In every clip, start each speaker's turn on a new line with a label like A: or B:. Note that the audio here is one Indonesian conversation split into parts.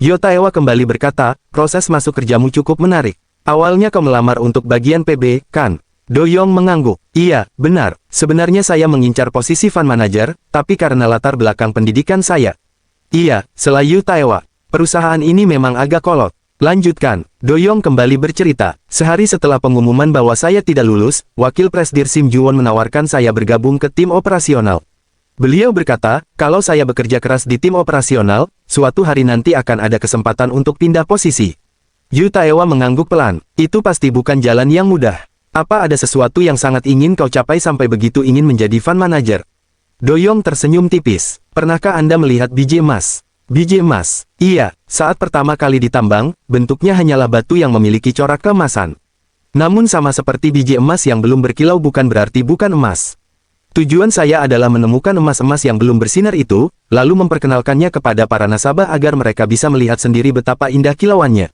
A: Yo Taewa kembali berkata, proses masuk kerjamu cukup menarik. Awalnya kau melamar untuk bagian PB, kan? Do Yong mengangguk. Iya, benar. Sebenarnya saya mengincar posisi Fund Manager, tapi karena latar belakang pendidikan saya. Iya, selayu Taewa. Perusahaan ini memang agak kolot. Lanjutkan, Do Yong kembali bercerita. Sehari setelah pengumuman bahwa saya tidak lulus, Wakil Presdir Sim Juwon menawarkan saya bergabung ke tim operasional. Beliau berkata, kalau saya bekerja keras di tim operasional, suatu hari nanti akan ada kesempatan untuk pindah posisi. Yu Taewa mengangguk pelan. Itu pasti bukan jalan yang mudah. Apa ada sesuatu yang sangat ingin kau capai sampai begitu ingin menjadi Fund Manager? Do Yong tersenyum tipis. Pernahkah Anda melihat biji emas? Biji emas? Iya, saat pertama kali ditambang, bentuknya hanyalah batu yang memiliki corak keemasan. Namun sama seperti biji emas yang belum berkilau bukan berarti bukan emas. Tujuan saya adalah menemukan emas-emas yang belum bersinar itu, lalu memperkenalkannya kepada para nasabah agar mereka bisa melihat sendiri betapa indah kilauannya.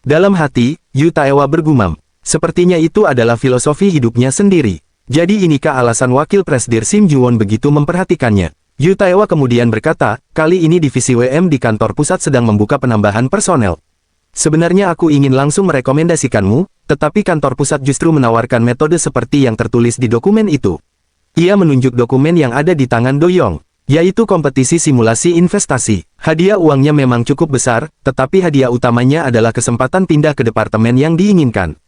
A: Dalam hati, Yu Taewa bergumam. Sepertinya itu adalah filosofi hidupnya sendiri. Jadi inikah alasan Wakil Presdir Sim Juwon begitu memperhatikannya? Yu Taewa kemudian berkata, kali ini divisi WM di kantor pusat sedang membuka penambahan personel. Sebenarnya aku ingin langsung merekomendasikanmu, tetapi kantor pusat justru menawarkan metode seperti yang tertulis di dokumen itu. Ia menunjuk dokumen yang ada di tangan Do Yong, yaitu kompetisi simulasi investasi. Hadiah uangnya memang cukup besar, tetapi hadiah utamanya adalah kesempatan pindah ke departemen yang diinginkan.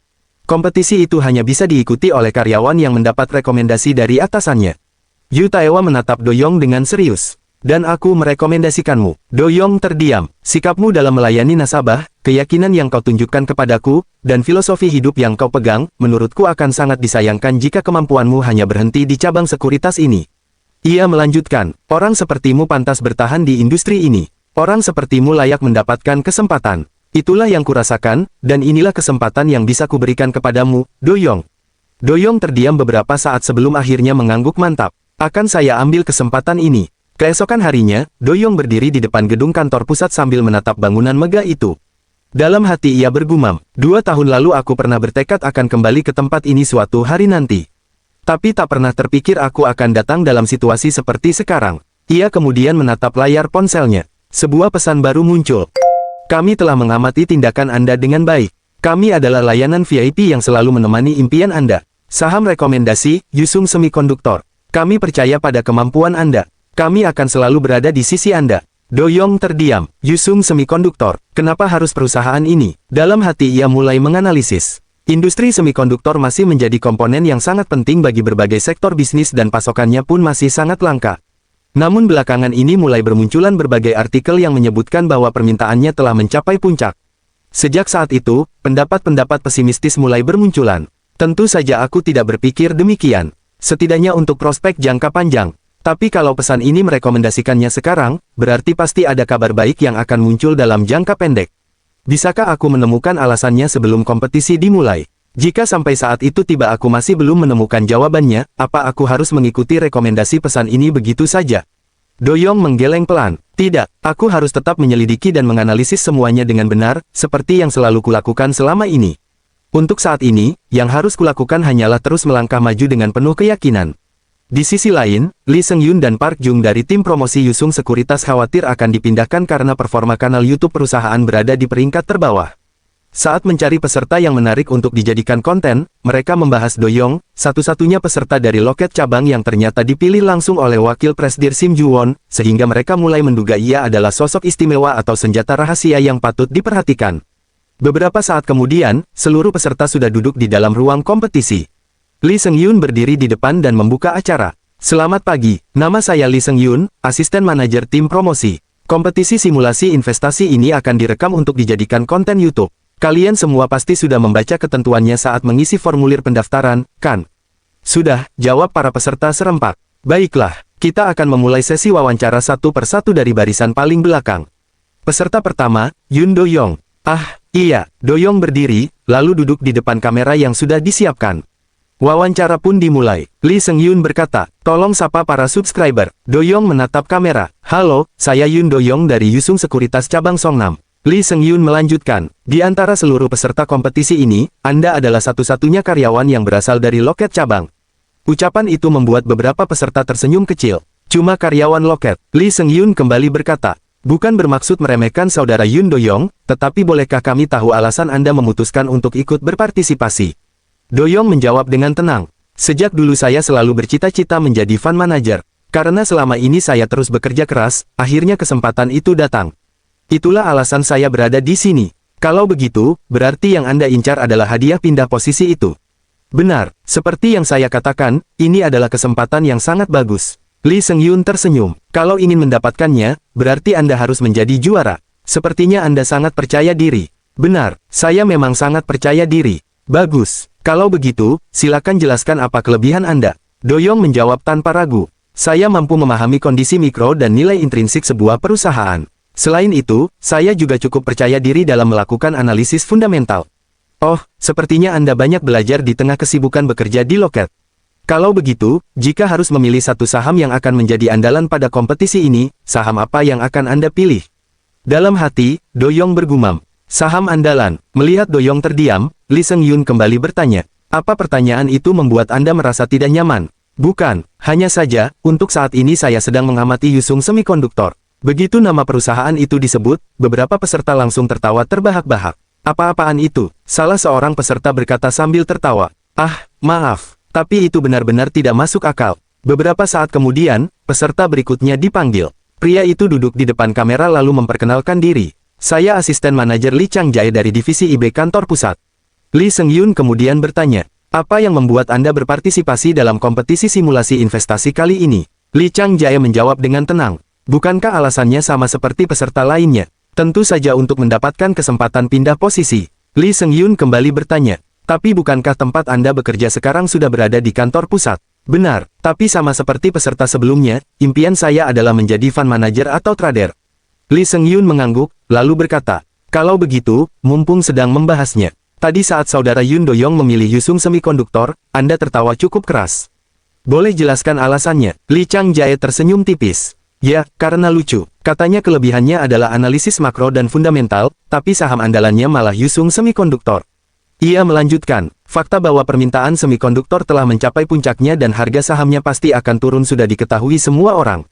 A: Kompetisi itu hanya bisa diikuti oleh karyawan yang mendapat rekomendasi dari atasannya. Yu Taewa menatap Do Yong dengan serius. Dan aku merekomendasikanmu. Do Yong terdiam. Sikapmu dalam melayani nasabah, keyakinan yang kau tunjukkan kepadaku, dan filosofi hidup yang kau pegang, menurutku akan sangat disayangkan jika kemampuanmu hanya berhenti di cabang sekuritas ini. Ia melanjutkan, orang sepertimu pantas bertahan di industri ini. Orang sepertimu layak mendapatkan kesempatan. Itulah yang kurasakan, dan inilah kesempatan yang bisa kuberikan kepadamu, Do Yong. Do Yong terdiam beberapa saat sebelum akhirnya mengangguk mantap. Akan saya ambil kesempatan ini. Keesokan harinya, Do Yong berdiri di depan gedung kantor pusat sambil menatap bangunan megah itu. Dalam hati ia bergumam, 2 tahun lalu aku pernah bertekad akan kembali ke tempat ini suatu hari nanti. Tapi tak pernah terpikir aku akan datang dalam situasi seperti sekarang. Ia kemudian menatap layar ponselnya. Sebuah pesan baru muncul. Kami telah mengamati tindakan Anda dengan baik. Kami adalah layanan VIP yang selalu menemani impian Anda. Saham rekomendasi, Yusung Semikonduktor. Kami percaya pada kemampuan Anda. Kami akan selalu berada di sisi Anda. Do Yong terdiam. Yusung Semikonduktor. Kenapa harus perusahaan ini? Dalam hati ia mulai menganalisis. Industri semikonduktor masih menjadi komponen yang sangat penting bagi berbagai sektor bisnis dan pasokannya pun masih sangat langka. Namun belakangan ini mulai bermunculan berbagai artikel yang menyebutkan bahwa permintaannya telah mencapai puncak. Sejak saat itu, pendapat-pendapat pesimistis mulai bermunculan. Tentu saja aku tidak berpikir demikian. Setidaknya untuk prospek jangka panjang. Tapi kalau pesan ini merekomendasikannya sekarang, berarti pasti ada kabar baik yang akan muncul dalam jangka pendek. Bisakah aku menemukan alasannya sebelum kompetisi dimulai? Jika sampai saat itu tiba aku masih belum menemukan jawabannya, apa aku harus mengikuti rekomendasi pesan ini begitu saja? Do Yong menggeleng pelan. Tidak, aku harus tetap menyelidiki dan menganalisis semuanya dengan benar, seperti yang selalu kulakukan selama ini. Untuk saat ini, yang harus kulakukan hanyalah terus melangkah maju dengan penuh keyakinan. Di sisi lain, Lee Seung-yun dan Park Jung dari tim promosi Yusung Sekuritas khawatir akan dipindahkan karena performa kanal YouTube perusahaan berada di peringkat terbawah. Saat mencari peserta yang menarik untuk dijadikan konten, mereka membahas Do Yong, satu-satunya peserta dari loket cabang yang ternyata dipilih langsung oleh Wakil Presdir Sim Juwon, sehingga mereka mulai menduga ia adalah sosok istimewa atau senjata rahasia yang patut diperhatikan. Beberapa saat kemudian, seluruh peserta sudah duduk di dalam ruang kompetisi. Lee Seung-yun berdiri di depan dan membuka acara. Selamat pagi, nama saya Lee Seung-yun, asisten manajer tim promosi. Kompetisi simulasi investasi ini akan direkam untuk dijadikan konten YouTube. Kalian semua pasti sudah membaca ketentuannya saat mengisi formulir pendaftaran, kan? Sudah, jawab para peserta serempak. Baiklah, kita akan memulai sesi wawancara satu persatu dari barisan paling belakang. Peserta pertama, Yun Do Yong. Ah, iya, Do Yong berdiri, lalu duduk di depan kamera yang sudah disiapkan. Wawancara pun dimulai. Lee Seung-yun berkata, tolong sapa para subscriber. Do Yong menatap kamera. Halo, saya Yun Do Yong dari Yusung Sekuritas Cabang Songnam. Lee Seung-yun melanjutkan, di antara seluruh peserta kompetisi ini, Anda adalah satu-satunya karyawan yang berasal dari loket cabang. Ucapan itu membuat beberapa peserta tersenyum kecil. Cuma karyawan loket. Lee Seung-yun kembali berkata, Bukan bermaksud meremehkan saudara Yun Do-yong, tetapi bolehkah kami tahu alasan Anda memutuskan untuk ikut berpartisipasi? Do-yong menjawab dengan tenang. Sejak dulu saya selalu bercita-cita menjadi fund manager. Karena selama ini saya terus bekerja keras, akhirnya kesempatan itu datang. Itulah alasan saya berada di sini. Kalau begitu, berarti yang Anda incar adalah hadiah pindah posisi itu. Benar, seperti yang saya katakan, ini adalah kesempatan yang sangat bagus. Lee Seung-yun tersenyum. Kalau ingin mendapatkannya, berarti Anda harus menjadi juara. Sepertinya Anda sangat percaya diri. Benar, saya memang sangat percaya diri. Bagus. Kalau begitu, silakan jelaskan apa kelebihan Anda. Do-yong menjawab tanpa ragu. Saya mampu memahami kondisi mikro dan nilai intrinsik sebuah perusahaan. Selain itu, saya juga cukup percaya diri dalam melakukan analisis fundamental. Oh, sepertinya Anda banyak belajar di tengah kesibukan bekerja di loket. Kalau begitu, jika harus memilih satu saham yang akan menjadi andalan pada kompetisi ini, saham apa yang akan Anda pilih? Dalam hati, Do-yong bergumam. Saham andalan. Melihat Do-yong terdiam, Lee Seung-yun kembali bertanya. Apa pertanyaan itu membuat Anda merasa tidak nyaman? Bukan, hanya saja, untuk saat ini saya sedang mengamati Yusung Semikonduktor. Begitu nama perusahaan itu disebut, beberapa peserta langsung tertawa terbahak-bahak. Apa-apaan itu? Salah seorang peserta berkata sambil tertawa. Ah, maaf. Tapi itu benar-benar tidak masuk akal. Beberapa saat kemudian, peserta berikutnya dipanggil. Pria itu duduk di depan kamera lalu memperkenalkan diri. Saya asisten manajer Lee Chang-jae dari divisi IB kantor pusat. Lee Seung-yun kemudian bertanya, apa yang membuat Anda berpartisipasi dalam kompetisi simulasi investasi kali ini? Lee Chang-jae menjawab dengan tenang. Bukankah alasannya sama seperti peserta lainnya? Tentu saja untuk mendapatkan kesempatan pindah posisi. Lee Seung-yun kembali bertanya. Tapi bukankah tempat Anda bekerja sekarang sudah berada di kantor pusat? Benar, tapi sama seperti peserta sebelumnya, impian saya adalah menjadi fund manager atau trader. Lee Seung-yun mengangguk, lalu berkata, kalau begitu, mumpung sedang membahasnya. Tadi saat saudara Yun Do-yong memilih Yusung Semikonduktor, Anda tertawa cukup keras. Boleh jelaskan alasannya? Lee Chang-jae tersenyum tipis. Ya, karena lucu. Katanya kelebihannya adalah analisis makro dan fundamental, tapi saham andalannya malah Yusung Semikonduktor. Ia melanjutkan, fakta bahwa permintaan semikonduktor telah mencapai puncaknya dan harga sahamnya pasti akan turun sudah diketahui semua orang.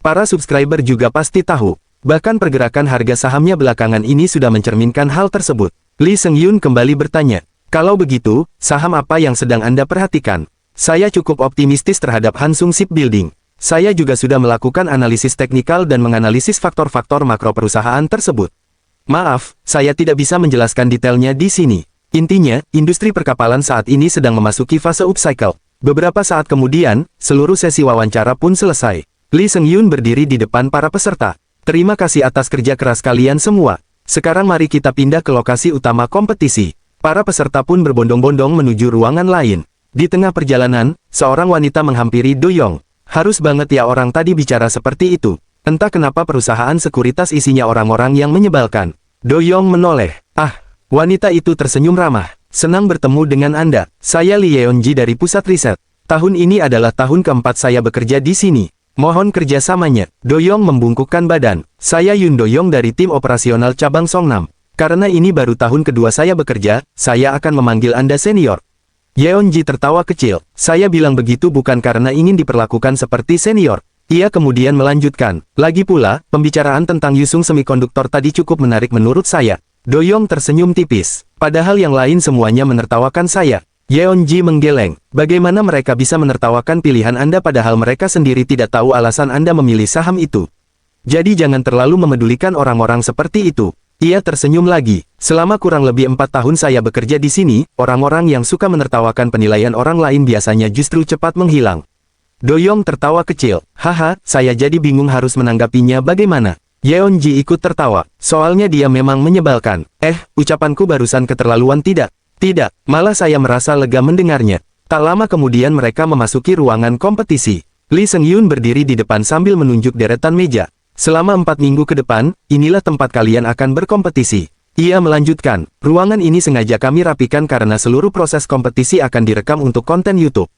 A: Para subscriber juga pasti tahu. Bahkan pergerakan harga sahamnya belakangan ini sudah mencerminkan hal tersebut. Lee Seung-yun kembali bertanya, kalau begitu, saham apa yang sedang Anda perhatikan? Saya cukup optimistis terhadap Hansung Shipbuilding. Saya juga sudah melakukan analisis teknikal dan menganalisis faktor-faktor makro perusahaan tersebut. Maaf, saya tidak bisa menjelaskan detailnya di sini. Intinya, industri perkapalan saat ini sedang memasuki fase upcycle. Beberapa saat kemudian, seluruh sesi wawancara pun selesai. Lee Seung-yun berdiri di depan para peserta. Terima kasih atas kerja keras kalian semua. Sekarang mari kita pindah ke lokasi utama kompetisi. Para peserta pun berbondong-bondong menuju ruangan lain. Di tengah perjalanan, seorang wanita menghampiri Do-yong. Harus banget ya orang tadi bicara seperti itu. Entah kenapa perusahaan sekuritas isinya orang-orang yang menyebalkan. Do-yong menoleh. Ah. Wanita itu tersenyum ramah. Senang bertemu dengan Anda. Saya Lee Yeon-ji dari Pusat Riset. Tahun ini adalah tahun keempat saya bekerja di sini. Mohon kerjasamanya. Do-yong membungkukkan badan. Saya Yun Do-yong dari tim operasional cabang Songnam. Karena ini baru tahun kedua saya bekerja, saya akan memanggil Anda senior. Yeon-ji tertawa kecil. Saya bilang begitu bukan karena ingin diperlakukan seperti senior. Ia kemudian melanjutkan. Lagi pula, pembicaraan tentang Yusung Semikonduktor tadi cukup menarik menurut saya. Do-yong tersenyum tipis. Padahal yang lain semuanya menertawakan saya. Yeon-ji menggeleng. Bagaimana mereka bisa menertawakan pilihan Anda padahal mereka sendiri tidak tahu alasan Anda memilih saham itu? Jadi jangan terlalu memedulikan orang-orang seperti itu. Ia tersenyum lagi. Selama kurang lebih 4 tahun saya bekerja di sini, orang-orang yang suka menertawakan penilaian orang lain biasanya justru cepat menghilang. Do-yong tertawa kecil. Haha, saya jadi bingung harus menanggapinya bagaimana. Yeon-ji ikut tertawa, soalnya dia memang menyebalkan. Ucapanku barusan keterlaluan tidak? Tidak, malah saya merasa lega mendengarnya. Tak lama kemudian mereka memasuki ruangan kompetisi. Lee Seung-yun berdiri di depan sambil menunjuk deretan meja. Selama 4 minggu ke depan, inilah tempat kalian akan berkompetisi. Ia melanjutkan, ruangan ini sengaja kami rapikan karena seluruh proses kompetisi akan direkam untuk konten YouTube.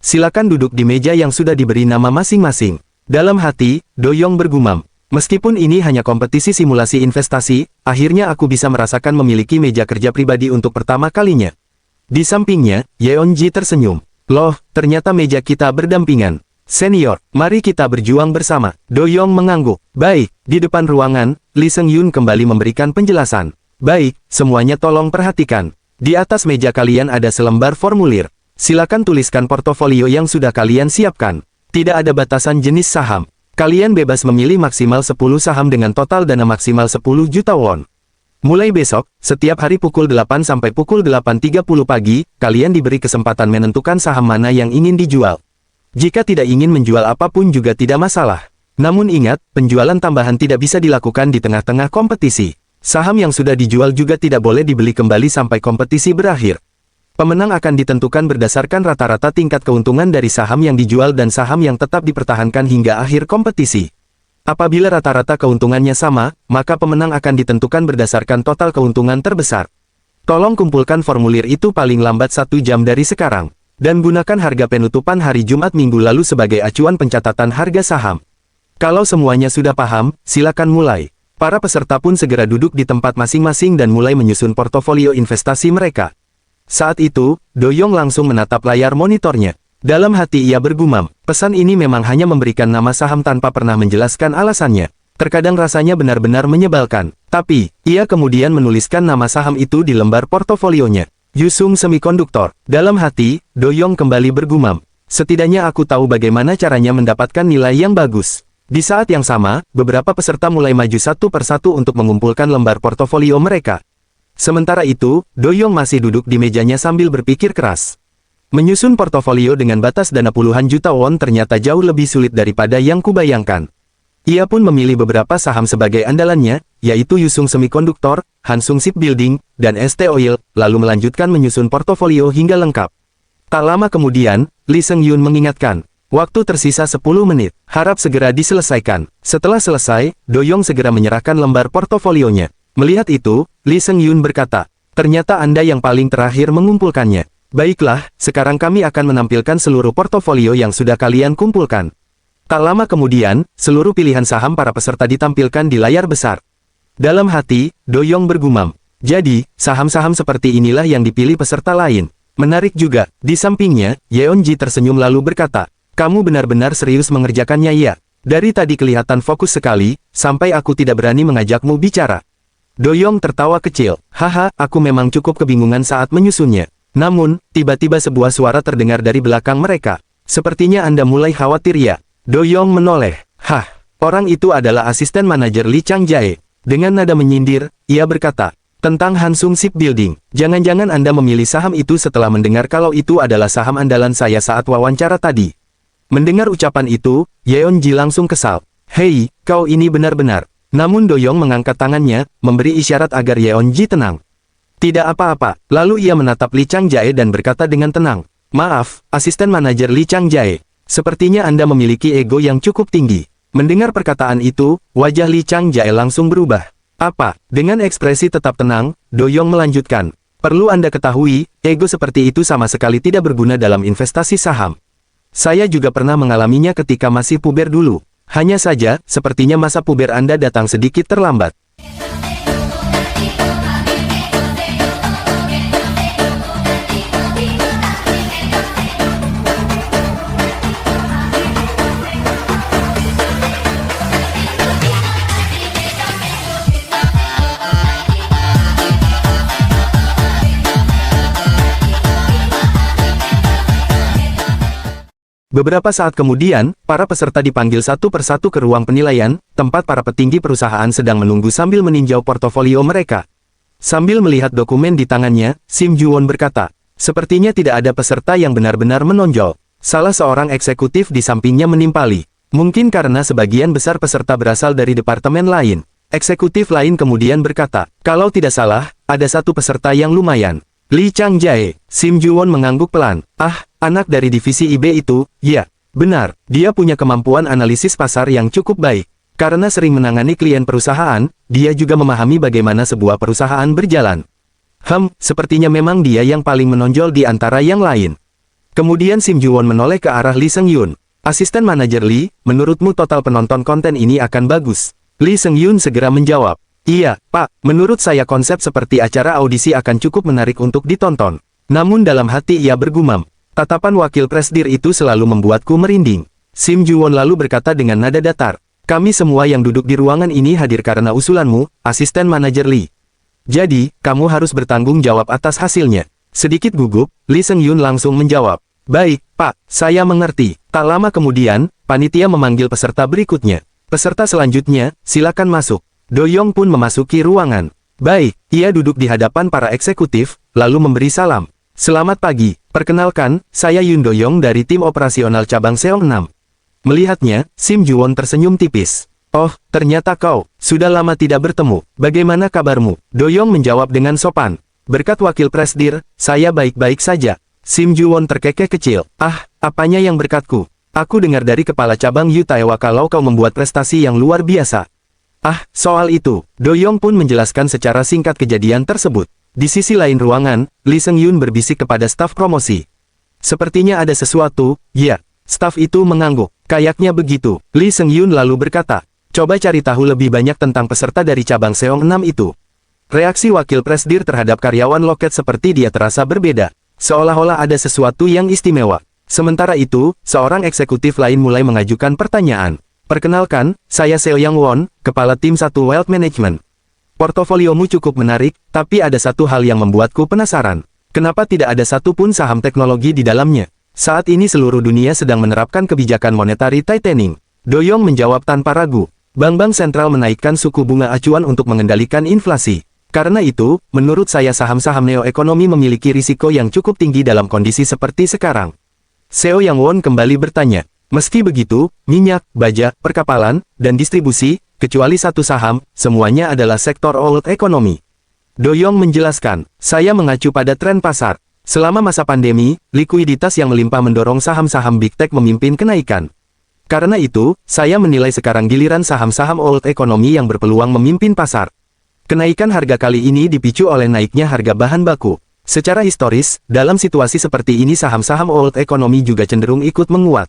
A: Silakan duduk di meja yang sudah diberi nama masing-masing. Dalam hati, Do-yong bergumam. Meskipun ini hanya kompetisi simulasi investasi, akhirnya aku bisa merasakan memiliki meja kerja pribadi untuk pertama kalinya. Di sampingnya, Yeon-ji tersenyum. Loh, ternyata meja kita berdampingan. Senior, mari kita berjuang bersama. Do Yong mengangguk. Baik, di depan ruangan, Lee Seung-yun kembali memberikan penjelasan. Baik, semuanya tolong perhatikan. Di atas meja kalian ada selembar formulir. Silakan tuliskan portofolio yang sudah kalian siapkan. Tidak ada batasan jenis saham. Kalian bebas memilih maksimal 10 saham dengan total dana maksimal 10 juta won. Mulai besok, setiap hari pukul 8 sampai pukul 8.30 pagi, kalian diberi kesempatan menentukan saham mana yang ingin dijual. Jika tidak ingin menjual apapun juga tidak masalah. Namun ingat, penjualan tambahan tidak bisa dilakukan di tengah-tengah kompetisi. Saham yang sudah dijual juga tidak boleh dibeli kembali sampai kompetisi berakhir. Pemenang akan ditentukan berdasarkan rata-rata tingkat keuntungan dari saham yang dijual dan saham yang tetap dipertahankan hingga akhir kompetisi. Apabila rata-rata keuntungannya sama, maka pemenang akan ditentukan berdasarkan total keuntungan terbesar. Tolong kumpulkan formulir itu paling lambat 1 jam dari sekarang. Dan gunakan harga penutupan hari Jumat minggu lalu sebagai acuan pencatatan harga saham. Kalau semuanya sudah paham, silakan mulai. Para peserta pun segera duduk di tempat masing-masing dan mulai menyusun portofolio investasi mereka. Saat itu, Do Yong langsung menatap layar monitornya. Dalam hati ia bergumam, pesan ini memang hanya memberikan nama saham tanpa pernah menjelaskan alasannya. Terkadang rasanya benar-benar menyebalkan. Tapi, ia kemudian menuliskan nama saham itu di lembar portofolionya. Yusung Semikonduktor. Dalam hati, Do Yong kembali bergumam. Setidaknya aku tahu bagaimana caranya mendapatkan nilai yang bagus. Di saat yang sama, beberapa peserta mulai maju satu persatu untuk mengumpulkan lembar portofolio mereka. Sementara itu, Do Yong masih duduk di mejanya sambil berpikir keras. Menyusun portofolio dengan batas dana puluhan juta won ternyata jauh lebih sulit daripada yang kubayangkan. Ia pun memilih beberapa saham sebagai andalannya, yaitu Yusung Semikonduktor, Hansung Shipbuilding, dan ST Oil, lalu melanjutkan menyusun portofolio hingga lengkap. Tak lama kemudian, Lee Seung-yun mengingatkan, waktu tersisa 10 menit, harap segera diselesaikan. Setelah selesai, Do Yong segera menyerahkan lembar portofolionya. Melihat itu, Lee Seung-yun berkata, ternyata Anda yang paling terakhir mengumpulkannya. Baiklah, sekarang kami akan menampilkan seluruh portofolio yang sudah kalian kumpulkan. Tak lama kemudian, seluruh pilihan saham para peserta ditampilkan di layar besar. Dalam hati, Do Yong bergumam. Jadi, saham-saham seperti inilah yang dipilih peserta lain. Menarik juga, di sampingnya, Yeon-ji tersenyum lalu berkata, kamu benar-benar serius mengerjakannya ya. Dari tadi kelihatan fokus sekali, sampai aku tidak berani mengajakmu bicara. Do Yong tertawa kecil. Haha, aku memang cukup kebingungan saat menyusunnya. Namun, tiba-tiba sebuah suara terdengar dari belakang mereka. Sepertinya Anda mulai khawatir ya. Do Yong menoleh. Hah, orang itu adalah asisten manajer Lee Chang-jae. Dengan nada menyindir, ia berkata, tentang Hansung Shipbuilding. Jangan-jangan Anda memilih saham itu setelah mendengar kalau itu adalah saham andalan saya saat wawancara tadi. Mendengar ucapan itu, Yeon-ji langsung kesal. Hei, kau ini benar-benar. Namun Do Yong mengangkat tangannya, memberi isyarat agar Yeon-ji tenang. Tidak apa-apa, lalu ia menatap Lee Chang-jae dan berkata dengan tenang. Maaf, asisten manajer Lee Chang-jae. Sepertinya Anda memiliki ego yang cukup tinggi. Mendengar perkataan itu, wajah Lee Chang-jae langsung berubah. Apa? Dengan ekspresi tetap tenang, Do Yong melanjutkan. Perlu Anda ketahui, ego seperti itu sama sekali tidak berguna dalam investasi saham. Saya juga pernah mengalaminya ketika masih puber dulu. Hanya saja, sepertinya masa puber Anda datang sedikit terlambat. Beberapa saat kemudian, para peserta dipanggil satu persatu ke ruang penilaian, tempat para petinggi perusahaan sedang menunggu sambil meninjau portofolio mereka. Sambil melihat dokumen di tangannya, Sim Ju-won berkata, sepertinya tidak ada peserta yang benar-benar menonjol. Salah seorang eksekutif di sampingnya menimpali. Mungkin karena sebagian besar peserta berasal dari departemen lain. Eksekutif lain kemudian berkata, kalau tidak salah, ada satu peserta yang lumayan. Lee Chang-jae. Sim Ju-won mengangguk pelan. Ah, anak dari divisi IB itu, ya, benar, dia punya kemampuan analisis pasar yang cukup baik. Karena sering menangani klien perusahaan, dia juga memahami bagaimana sebuah perusahaan berjalan. Sepertinya memang dia yang paling menonjol di antara yang lain. Kemudian Sim Ju-won menoleh ke arah Lee Seung-yun. Asisten manajer Lee, menurutmu total penonton konten ini akan bagus? Lee Seung-yun segera menjawab. Iya, Pak, menurut saya konsep seperti acara audisi akan cukup menarik untuk ditonton. Namun dalam hati ia bergumam. Tatapan wakil presidir itu selalu membuatku merinding. Sim Juwon lalu berkata dengan nada datar. Kami semua yang duduk di ruangan ini hadir karena usulanmu, asisten manajer Lee. Jadi, kamu harus bertanggung jawab atas hasilnya. Sedikit gugup, Lee Seung-yun langsung menjawab. Baik, Pak, saya mengerti. Tak lama kemudian, panitia memanggil peserta berikutnya. Peserta selanjutnya, silakan masuk. Do Yong pun memasuki ruangan. Baik, ia duduk di hadapan para eksekutif, lalu memberi salam. Selamat pagi, perkenalkan, saya Yoon Do Yong dari tim operasional cabang Seong 6. Melihatnya, Sim Juwon tersenyum tipis. Oh, ternyata kau, sudah lama tidak bertemu. Bagaimana kabarmu? Do Yong menjawab dengan sopan. Berkat wakil presdir, saya baik-baik saja. Sim Juwon terkekeh kecil. Ah, apanya yang berkatku? Aku dengar dari kepala cabang Yu Taewa kalau kau membuat prestasi yang luar biasa. Ah, soal itu, Do Yong pun menjelaskan secara singkat kejadian tersebut. Di sisi lain ruangan, Lee Seung-yun berbisik kepada staf promosi. Sepertinya ada sesuatu, ya. Staf itu mengangguk. Kayaknya begitu. Lee Seung-yun lalu berkata, coba cari tahu lebih banyak tentang peserta dari cabang Seong 6 itu. Reaksi wakil presdir terhadap karyawan loket seperti dia terasa berbeda. Seolah-olah ada sesuatu yang istimewa. Sementara itu, seorang eksekutif lain mulai mengajukan pertanyaan. Perkenalkan, saya Seo Yang Won, Kepala Tim 1 Wealth Management. Portofoliomu cukup menarik, tapi ada satu hal yang membuatku penasaran. Kenapa tidak ada satupun saham teknologi di dalamnya? Saat ini seluruh dunia sedang menerapkan kebijakan monetary tightening. Do Yong menjawab tanpa ragu. Bank-bank sentral menaikkan suku bunga acuan untuk mengendalikan inflasi. Karena itu, menurut saya saham-saham neoekonomi memiliki risiko yang cukup tinggi dalam kondisi seperti sekarang. Seo Yang Won kembali bertanya. Meski begitu, minyak, baja, perkapalan, dan distribusi, kecuali satu saham, semuanya adalah sektor old economy. Do Yong menjelaskan, saya mengacu pada tren pasar. Selama masa pandemi, likuiditas yang melimpah mendorong saham-saham big tech memimpin kenaikan. Karena itu, saya menilai sekarang giliran saham-saham old economy yang berpeluang memimpin pasar. Kenaikan harga kali ini dipicu oleh naiknya harga bahan baku. Secara historis, dalam situasi seperti ini saham-saham old economy juga cenderung ikut menguat.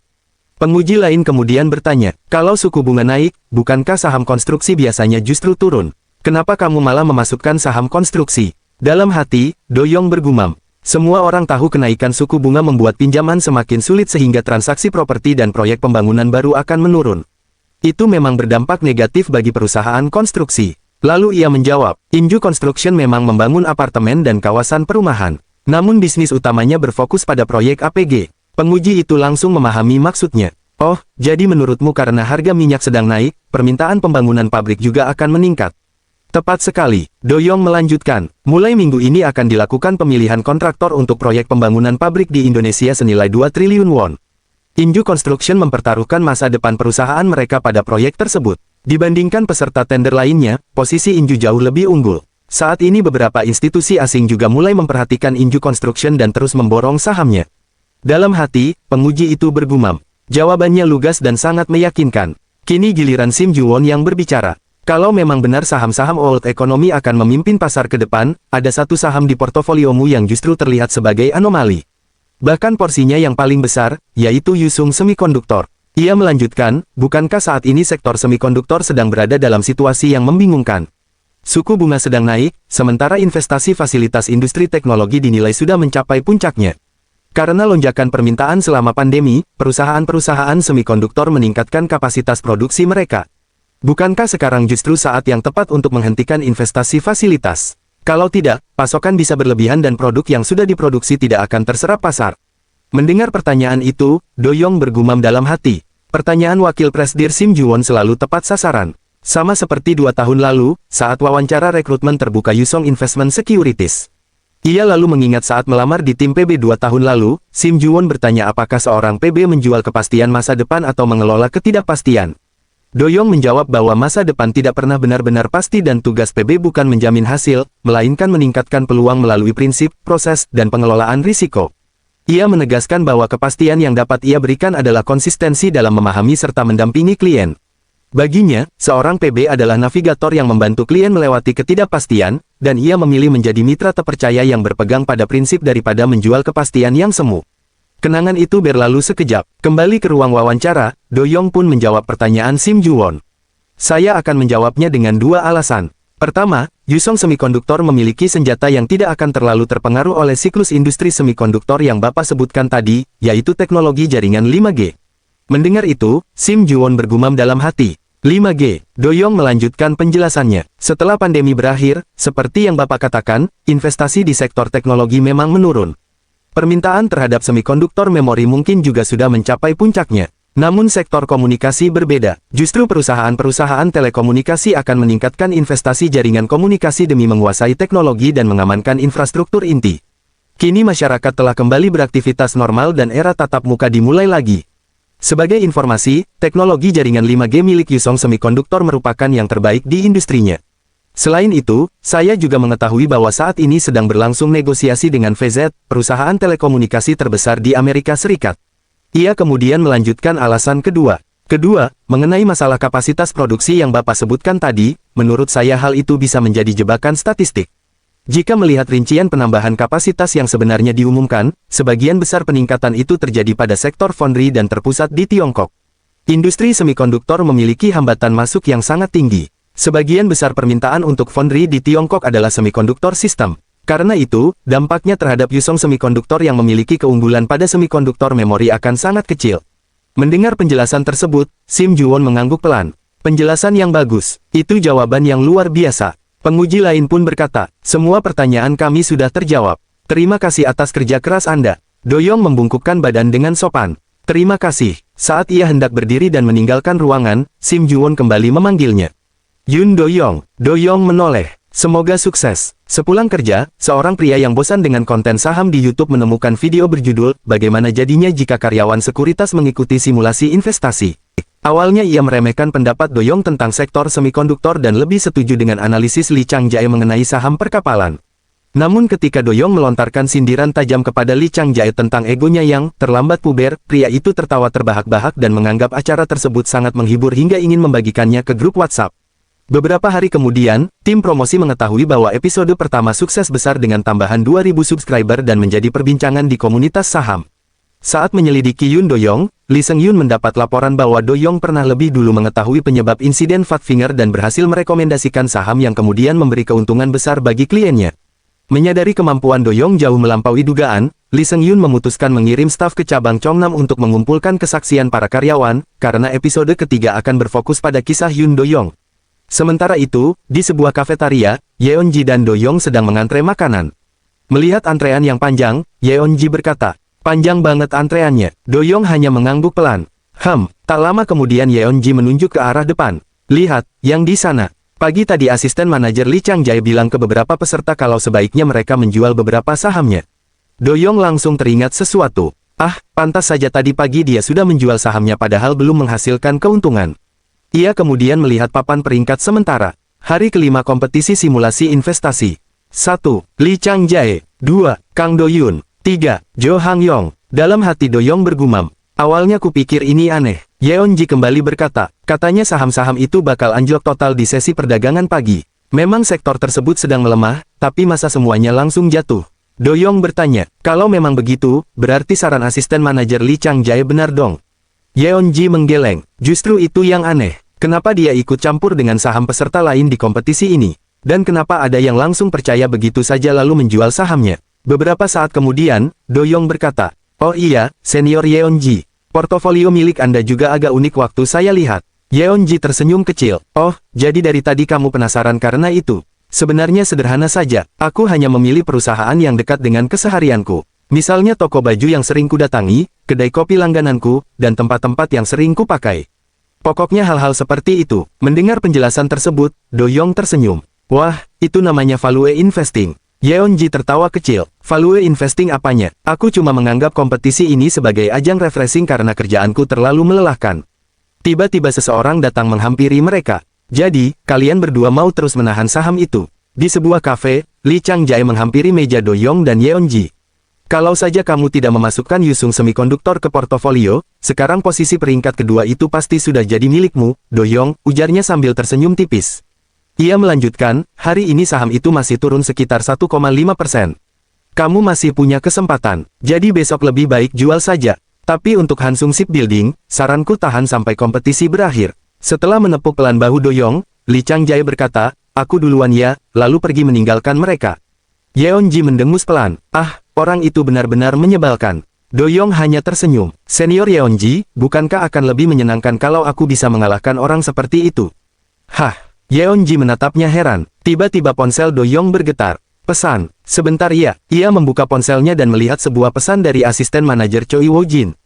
A: Penguji lain kemudian bertanya, kalau suku bunga naik, bukankah saham konstruksi biasanya justru turun? Kenapa kamu malah memasukkan saham konstruksi? Dalam hati, Do Yong bergumam. Semua orang tahu kenaikan suku bunga membuat pinjaman semakin sulit sehingga transaksi properti dan proyek pembangunan baru akan menurun. Itu memang berdampak negatif bagi perusahaan konstruksi. Lalu ia menjawab, Inju Construction memang membangun apartemen dan kawasan perumahan. Namun bisnis utamanya berfokus pada proyek APG. Penguji itu langsung memahami maksudnya. Oh, jadi menurutmu karena harga minyak sedang naik, permintaan pembangunan pabrik juga akan meningkat. Tepat sekali, Do Yong melanjutkan, mulai minggu ini akan dilakukan pemilihan kontraktor untuk proyek pembangunan pabrik di Indonesia senilai 2 triliun won. Inju Construction mempertaruhkan masa depan perusahaan mereka pada proyek tersebut. Dibandingkan peserta tender lainnya, posisi Inju jauh lebih unggul. Saat ini beberapa institusi asing juga mulai memperhatikan Inju Construction dan terus memborong sahamnya. Dalam hati, penguji itu bergumam. Jawabannya lugas dan sangat meyakinkan. Kini giliran Sim Juwon yang berbicara. Kalau memang benar saham-saham old economy akan memimpin pasar ke depan, ada satu saham di portofoliomu yang justru terlihat sebagai anomali. Bahkan porsinya yang paling besar, yaitu Yusung Semikonduktor. Ia melanjutkan, bukankah saat ini sektor semikonduktor sedang berada dalam situasi yang membingungkan? Suku bunga sedang naik, sementara investasi fasilitas industri teknologi dinilai sudah mencapai puncaknya. Karena lonjakan permintaan selama pandemi, perusahaan-perusahaan semikonduktor meningkatkan kapasitas produksi mereka. Bukankah sekarang justru saat yang tepat untuk menghentikan investasi fasilitas? Kalau tidak, pasokan bisa berlebihan dan produk yang sudah diproduksi tidak akan terserap pasar. Mendengar pertanyaan itu, Do Yong bergumam dalam hati. Pertanyaan wakil presdir Sim Juwon selalu tepat sasaran. Sama seperti 2 tahun lalu, saat wawancara rekrutmen terbuka Yusong Investment Securities. Ia lalu mengingat saat melamar di tim PB 2 tahun lalu, Sim Juwon bertanya apakah seorang PB menjual kepastian masa depan atau mengelola ketidakpastian. Do Yong menjawab bahwa masa depan tidak pernah benar-benar pasti dan tugas PB bukan menjamin hasil, melainkan meningkatkan peluang melalui prinsip, proses, dan pengelolaan risiko. Ia menegaskan bahwa kepastian yang dapat ia berikan adalah konsistensi dalam memahami serta mendampingi klien. Baginya, seorang PB adalah navigator yang membantu klien melewati ketidakpastian, dan ia memilih menjadi mitra terpercaya yang berpegang pada prinsip daripada menjual kepastian yang semu. Kenangan itu berlalu sekejap. Kembali ke ruang wawancara, Do Yong pun menjawab pertanyaan Sim Juwon. Saya akan menjawabnya dengan 2 alasan. Pertama, Yusong Semikonduktor memiliki senjata yang tidak akan terlalu terpengaruh oleh siklus industri semikonduktor yang Bapak sebutkan tadi, yaitu teknologi jaringan 5G. Mendengar itu, Sim Juwon bergumam dalam hati. 5G, Doyong melanjutkan penjelasannya. Setelah pandemi berakhir, seperti yang Bapak katakan, investasi di sektor teknologi memang menurun. Permintaan terhadap semikonduktor memori mungkin juga sudah mencapai puncaknya. Namun sektor komunikasi berbeda. Justru perusahaan-perusahaan telekomunikasi akan meningkatkan investasi jaringan komunikasi demi menguasai teknologi dan mengamankan infrastruktur inti. Kini masyarakat telah kembali beraktivitas normal dan era tatap muka dimulai lagi. Sebagai informasi, teknologi jaringan 5G milik Yusong Semikonduktor merupakan yang terbaik di industrinya. Selain itu, saya juga mengetahui bahwa saat ini sedang berlangsung negosiasi dengan VZ, perusahaan telekomunikasi terbesar di Amerika Serikat. Ia kemudian melanjutkan alasan kedua. Mengenai masalah kapasitas produksi yang Bapak sebutkan tadi, menurut saya hal itu bisa menjadi jebakan statistik. Jika melihat rincian penambahan kapasitas yang sebenarnya diumumkan, sebagian besar peningkatan itu terjadi pada sektor foundry dan terpusat di Tiongkok. Industri semikonduktor memiliki hambatan masuk yang sangat tinggi. Sebagian besar permintaan untuk foundry di Tiongkok adalah semikonduktor sistem. Karena itu, dampaknya terhadap Yusong Semikonduktor yang memiliki keunggulan pada semikonduktor memori akan sangat kecil. Mendengar penjelasan tersebut, Sim Juwon mengangguk pelan. Penjelasan yang bagus, itu jawaban yang luar biasa. Penguji lain pun berkata, semua pertanyaan kami sudah terjawab. Terima kasih atas kerja keras Anda. Doyong membungkukkan badan dengan sopan. Terima kasih. Saat ia hendak berdiri dan meninggalkan ruangan, Sim Juwon kembali memanggilnya. Yun Doyong. Doyong menoleh. Semoga sukses. Sepulang kerja, seorang pria yang bosan dengan konten saham di YouTube menemukan video berjudul, Bagaimana Jadinya Jika Karyawan Sekuritas Mengikuti Simulasi Investasi. Awalnya ia meremehkan pendapat Doyong tentang sektor semikonduktor dan lebih setuju dengan analisis Lee Chang-jae mengenai saham perkapalan. Namun ketika Doyong melontarkan sindiran tajam kepada Lee Chang-jae tentang egonya yang terlambat puber, pria itu tertawa terbahak-bahak dan menganggap acara tersebut sangat menghibur hingga ingin membagikannya ke grup WhatsApp. Beberapa hari kemudian, tim promosi mengetahui bahwa episode pertama sukses besar dengan tambahan 2.000 subscriber dan menjadi perbincangan di komunitas saham. Saat menyelidiki Yun Doyong, Lee Seung-yun mendapat laporan bahwa Doyong pernah lebih dulu mengetahui penyebab insiden Fat Finger dan berhasil merekomendasikan saham yang kemudian memberi keuntungan besar bagi kliennya. Menyadari kemampuan Doyong jauh melampaui dugaan, Lee Seung-yun memutuskan mengirim staf ke cabang Chongnam untuk mengumpulkan kesaksian para karyawan, karena episode ketiga akan berfokus pada kisah Yun Doyong. Sementara itu, di sebuah kafetaria, Yeonji dan Doyong sedang mengantre makanan. Melihat antrean yang panjang, Yeonji berkata, panjang banget antreannya. Doyong hanya mengangguk pelan. Tak lama kemudian Yeonji menunjuk ke arah depan. Lihat, yang di sana. Pagi tadi asisten manajer Lee Chang-jae bilang ke beberapa peserta kalau sebaiknya mereka menjual beberapa sahamnya. Doyong langsung teringat sesuatu. Pantas saja tadi pagi dia sudah menjual sahamnya padahal belum menghasilkan keuntungan. Ia kemudian melihat papan peringkat sementara. Hari kelima kompetisi simulasi investasi. 1. Lee Chang-jae. 2. Kang Do-yun. 3. Jo Hang-yong. Dalam hati Doyong bergumam. Awalnya kupikir ini aneh. Yeonji kembali berkata, katanya saham-saham itu bakal anjlok total di sesi perdagangan pagi. Memang sektor tersebut sedang melemah, tapi masa semuanya langsung jatuh? Doyong bertanya, kalau memang begitu, berarti saran asisten manajer Lee Chang-jae benar dong. Yeonji menggeleng, justru itu yang aneh. Kenapa dia ikut campur dengan saham peserta lain di kompetisi ini? Dan kenapa ada yang langsung percaya begitu saja lalu menjual sahamnya? Beberapa saat kemudian, Doyong berkata, oh iya, senior Yeonji. Portofolio milik Anda juga agak unik waktu saya lihat. Yeonji tersenyum kecil. Oh, jadi dari tadi kamu penasaran karena itu. Sebenarnya sederhana saja, aku hanya memilih perusahaan yang dekat dengan keseharianku. Misalnya toko baju yang sering kudatangi, kedai kopi langgananku, dan tempat-tempat yang sering kupakai. Pokoknya hal-hal seperti itu. Mendengar penjelasan tersebut, Doyong tersenyum. Wah, itu namanya value investing. Yeonji tertawa kecil. Value investing apanya? Aku cuma menganggap kompetisi ini sebagai ajang refreshing karena kerjaanku terlalu melelahkan. Tiba-tiba seseorang datang menghampiri mereka. Jadi, kalian berdua mau terus menahan saham itu? Di sebuah kafe, Lee Chang-jae menghampiri meja Doyong dan Yeonji. Kalau saja kamu tidak memasukkan Yusung Semikonduktor ke portofolio, sekarang posisi peringkat kedua itu pasti sudah jadi milikmu, Doyong, ujarnya sambil tersenyum tipis. Ia melanjutkan, hari ini saham itu masih turun sekitar 1,5%. Kamu masih punya kesempatan, jadi besok lebih baik jual saja. Tapi untuk Hansung Shipbuilding, saranku tahan sampai kompetisi berakhir. Setelah menepuk pelan bahu Doyong, Lee Chang-jae berkata, aku duluan ya, lalu pergi meninggalkan mereka. Yeonji mendengus pelan, orang itu benar-benar menyebalkan. Doyong hanya tersenyum. Senior Yeonji, bukankah akan lebih menyenangkan kalau aku bisa mengalahkan orang seperti itu? Hah, Yeonji menatapnya heran. Tiba-tiba ponsel Doyong bergetar. Pesan. Sebentar ia membuka ponselnya dan melihat sebuah pesan dari asisten manajer Choi Woo-jin.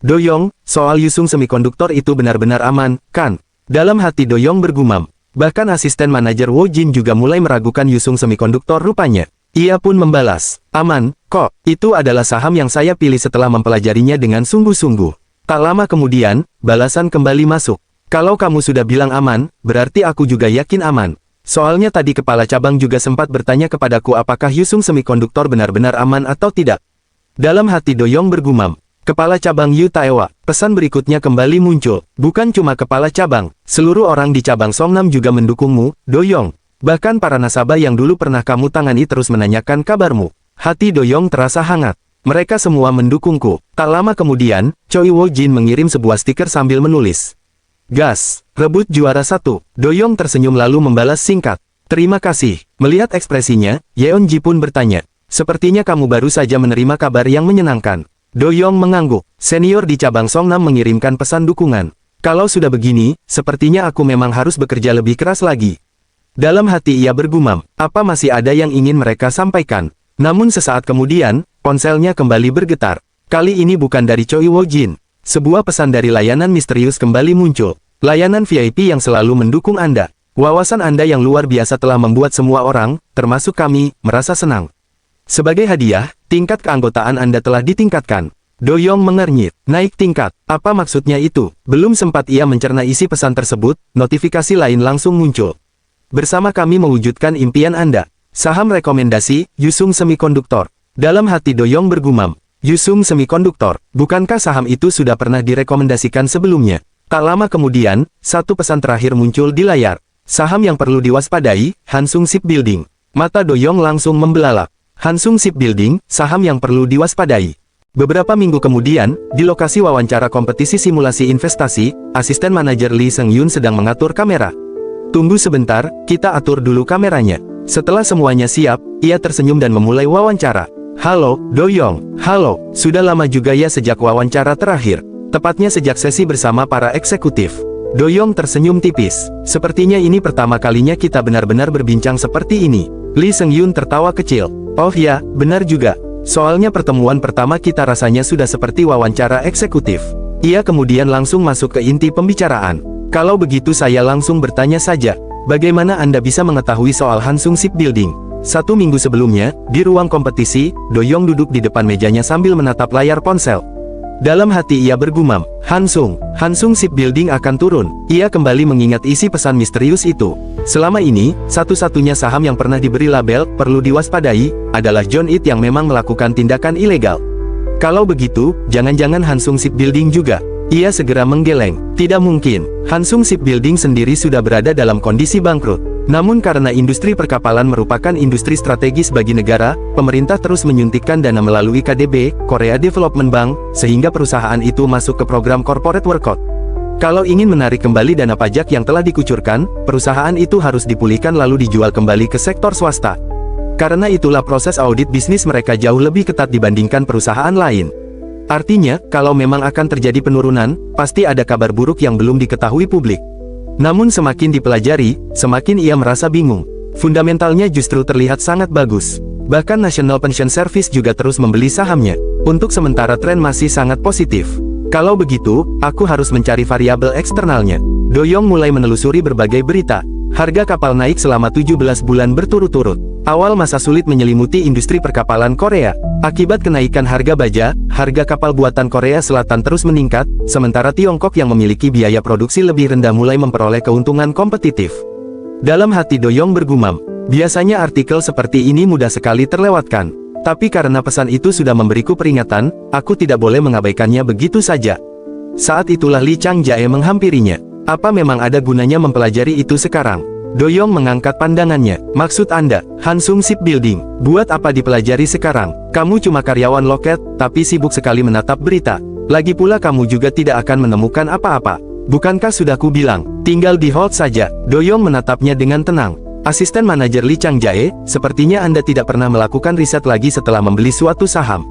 A: Doyong, soal Yusung semikonduktor itu benar-benar aman, kan? Dalam hati Doyong bergumam. Bahkan asisten manajer Woo-jin juga mulai meragukan Yusung semikonduktor rupanya. Ia pun membalas, aman, kok, itu adalah saham yang saya pilih setelah mempelajarinya dengan sungguh-sungguh. Tak lama kemudian, balasan kembali masuk. Kalau kamu sudah bilang aman, berarti aku juga yakin aman. Soalnya tadi kepala cabang juga sempat bertanya kepadaku apakah Yusung semikonduktor benar-benar aman atau tidak. Dalam hati Doyong bergumam. Kepala cabang Yu Taewa, pesan berikutnya kembali muncul. Bukan cuma kepala cabang, seluruh orang di cabang Songnam juga mendukungmu, Doyong. Bahkan para nasabah yang dulu pernah kamu tangani terus menanyakan kabarmu. Hati Doyong terasa hangat. Mereka semua mendukungku. Tak lama kemudian, Choi Woo-jin mengirim sebuah stiker sambil menulis. Gas, rebut juara 1. Doyong tersenyum lalu membalas singkat. Terima kasih. Melihat ekspresinya, Yeonji pun bertanya. Sepertinya kamu baru saja menerima kabar yang menyenangkan. Doyong mengangguk. Senior di cabang Songnam mengirimkan pesan dukungan. Kalau sudah begini, sepertinya aku memang harus bekerja lebih keras lagi. Dalam hati ia bergumam, apa masih ada yang ingin mereka sampaikan? Namun sesaat kemudian, ponselnya kembali bergetar. Kali ini bukan dari Choi Woo-jin. Sebuah pesan dari layanan misterius kembali muncul. Layanan VIP yang selalu mendukung Anda. Wawasan Anda yang luar biasa telah membuat semua orang, termasuk kami, merasa senang. Sebagai hadiah, tingkat keanggotaan Anda telah ditingkatkan. Doyong mengernyit. Naik tingkat. Apa maksudnya itu? Belum sempat ia mencerna isi pesan tersebut, notifikasi lain langsung muncul. Bersama kami mewujudkan impian Anda. Saham rekomendasi, Yusung Semikonduktor. Dalam hati Doyong bergumam. Yusung Semikonduktor, bukankah saham itu sudah pernah direkomendasikan sebelumnya? Tak lama kemudian, satu pesan terakhir muncul di layar. Saham yang perlu diwaspadai, Hansung Shipbuilding. Mata Doyong langsung membelalak. Hansung Shipbuilding, saham yang perlu diwaspadai. Beberapa minggu kemudian, di lokasi wawancara kompetisi simulasi investasi, asisten manajer Lee Seung-yun sedang mengatur kamera. Tunggu sebentar, kita atur dulu kameranya. Setelah semuanya siap, ia tersenyum dan memulai wawancara. Halo, Doyong. Halo, sudah lama juga ya sejak wawancara terakhir. Tepatnya sejak sesi bersama para eksekutif. Doyong tersenyum tipis. Sepertinya ini pertama kalinya kita benar-benar berbincang seperti ini. Lee Seung-yun tertawa kecil. Oh ya, benar juga. Soalnya pertemuan pertama kita rasanya sudah seperti wawancara eksekutif. Ia kemudian langsung masuk ke inti pembicaraan. Kalau begitu saya langsung bertanya saja. Bagaimana Anda bisa mengetahui soal Hansung Shipbuilding? 1 minggu sebelumnya, di ruang kompetisi, Doyong duduk di depan mejanya sambil menatap layar ponsel. Dalam hati ia bergumam, Hansung Shipbuilding akan turun. Ia kembali mengingat isi pesan misterius itu. Selama ini, satu-satunya saham yang pernah diberi label perlu diwaspadai adalah John It yang memang melakukan tindakan ilegal. Kalau begitu, jangan-jangan Hansung Shipbuilding juga. Ia segera menggeleng. Tidak mungkin. Hansung Shipbuilding sendiri sudah berada dalam kondisi bangkrut. Namun karena industri perkapalan merupakan industri strategis bagi negara, pemerintah terus menyuntikkan dana melalui KDB, Korea Development Bank, sehingga perusahaan itu masuk ke program Corporate Workout. Kalau ingin menarik kembali dana pajak yang telah dikucurkan, perusahaan itu harus dipulihkan lalu dijual kembali ke sektor swasta. Karena itulah proses audit bisnis mereka jauh lebih ketat dibandingkan perusahaan lain. Artinya, kalau memang akan terjadi penurunan, pasti ada kabar buruk yang belum diketahui publik. Namun semakin dipelajari, semakin ia merasa bingung. Fundamentalnya justru terlihat sangat bagus. Bahkan National Pension Service juga terus membeli sahamnya. Untuk sementara tren masih sangat positif. Kalau begitu, aku harus mencari variabel eksternalnya. Doyong mulai menelusuri berbagai berita. Harga kapal naik selama 17 bulan berturut-turut. Awal masa sulit menyelimuti industri perkapalan Korea. Akibat kenaikan harga baja, harga kapal buatan Korea Selatan terus meningkat, sementara Tiongkok yang memiliki biaya produksi lebih rendah mulai memperoleh keuntungan kompetitif. Dalam hati Doyong bergumam, biasanya artikel seperti ini mudah sekali terlewatkan. Tapi karena pesan itu sudah memberiku peringatan, aku tidak boleh mengabaikannya begitu saja. Saat itulah Lee Chang-jae menghampirinya. Apa memang ada gunanya mempelajari itu sekarang? Doyong mengangkat pandangannya. Maksud Anda, Hansung Shipbuilding, buat apa dipelajari sekarang? Kamu cuma karyawan loket, tapi sibuk sekali menatap berita. Lagi pula kamu juga tidak akan menemukan apa-apa. Bukankah sudah kubilang, tinggal di hold saja? Doyong menatapnya dengan tenang. Asisten manajer Lee Chang-jae, sepertinya Anda tidak pernah melakukan riset lagi setelah membeli suatu saham.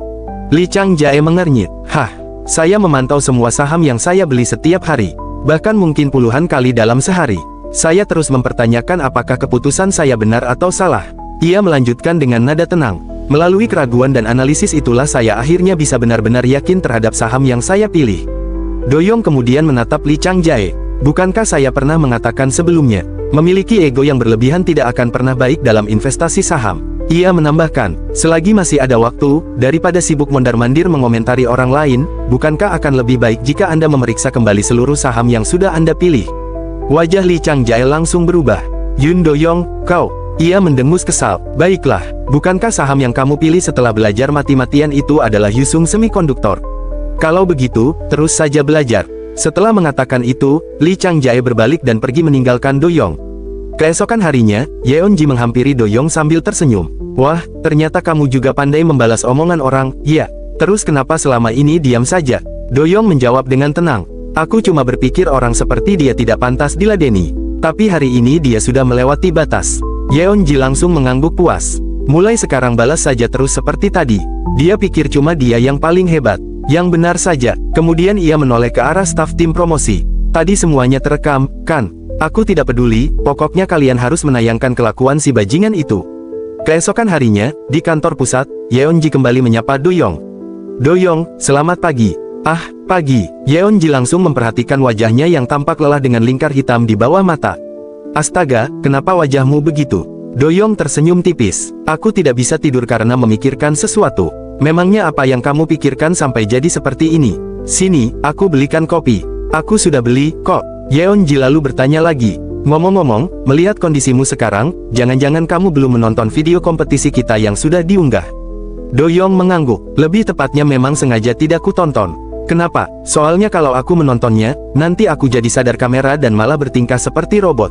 A: Li Changjae mengernyit. Hah, saya memantau semua saham yang saya beli setiap hari. Bahkan mungkin puluhan kali dalam sehari. Saya terus mempertanyakan apakah keputusan saya benar atau salah. Ia melanjutkan dengan nada tenang. Melalui keraguan dan analisis itulah saya akhirnya bisa benar-benar yakin terhadap saham yang saya pilih. Doyong kemudian menatap Li Changjae. Bukankah saya pernah mengatakan sebelumnya, memiliki ego yang berlebihan tidak akan pernah baik dalam investasi saham? Ia menambahkan, selagi masih ada waktu, daripada sibuk mondar-mandir mengomentari orang lain, bukankah akan lebih baik jika Anda memeriksa kembali seluruh saham yang sudah Anda pilih? Wajah Li Changjae langsung berubah. Yun Doyong, kau... Ia mendengus kesal. Baiklah, bukankah saham yang kamu pilih setelah belajar mati-matian itu adalah Yusung Semikonduktor? Kalau begitu, terus saja belajar. Setelah mengatakan itu, Li Changjae berbalik dan pergi meninggalkan Doyong. Keesokan harinya, Yeonji menghampiri Doyong sambil tersenyum. Wah, ternyata kamu juga pandai membalas omongan orang. Ya, terus kenapa selama ini diam saja? Doyong menjawab dengan tenang. Aku cuma berpikir orang seperti dia tidak pantas diladeni. Tapi hari ini dia sudah melewati batas. Yeonji langsung mengangguk puas. Mulai sekarang balas saja terus seperti tadi. Dia pikir cuma dia yang paling hebat. Yang benar saja. Kemudian ia menoleh ke arah staf tim promosi. Tadi semuanya terekam, kan? Aku tidak peduli, pokoknya kalian harus menayangkan kelakuan si bajingan itu. Keesokan harinya, di kantor pusat, Yeonji kembali menyapa Doyong. Doyong, selamat pagi. Ah, pagi. Yeonji langsung memperhatikan wajahnya yang tampak lelah dengan lingkar hitam di bawah mata. Astaga, kenapa wajahmu begitu? Doyong tersenyum tipis. Aku tidak bisa tidur karena memikirkan sesuatu. Memangnya apa yang kamu pikirkan sampai jadi seperti ini? Sini, aku belikan kopi. Aku sudah beli, kok. Yeonji lalu bertanya lagi. Ngomong-ngomong, melihat kondisimu sekarang, jangan-jangan kamu belum menonton video kompetisi kita yang sudah diunggah. Doyong mengangguk. Lebih tepatnya memang sengaja tidak kutonton. Kenapa? Soalnya kalau aku menontonnya, nanti aku jadi sadar kamera dan malah bertingkah seperti robot.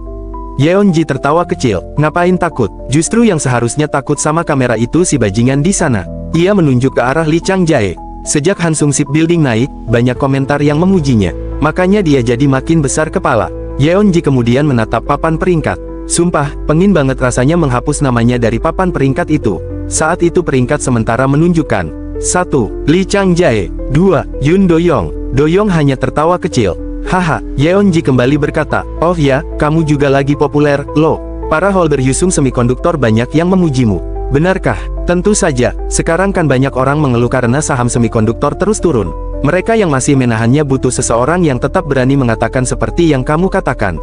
A: Yeonji tertawa kecil. Ngapain takut? Justru yang seharusnya takut sama kamera itu si bajingan di sana. Ia menunjuk ke arah Li Changjae. Sejak Hansung Shipbuilding naik, banyak komentar yang memujinya. Makanya dia jadi makin besar kepala. Yeonji kemudian menatap papan peringkat. Sumpah, pengin banget rasanya menghapus namanya dari papan peringkat itu. Saat itu peringkat sementara menunjukkan 1. Li Changjae 2. Yun Doyong. Doyong hanya tertawa kecil. Haha, Yeonji kembali berkata, oh ya, kamu juga lagi populer, loh. Para holder Yusung Semikonduktor banyak yang memujimu. Benarkah? Tentu saja, sekarang kan banyak orang mengeluh karena saham semikonduktor terus turun. Mereka yang masih menahannya butuh seseorang yang tetap berani mengatakan seperti yang kamu katakan.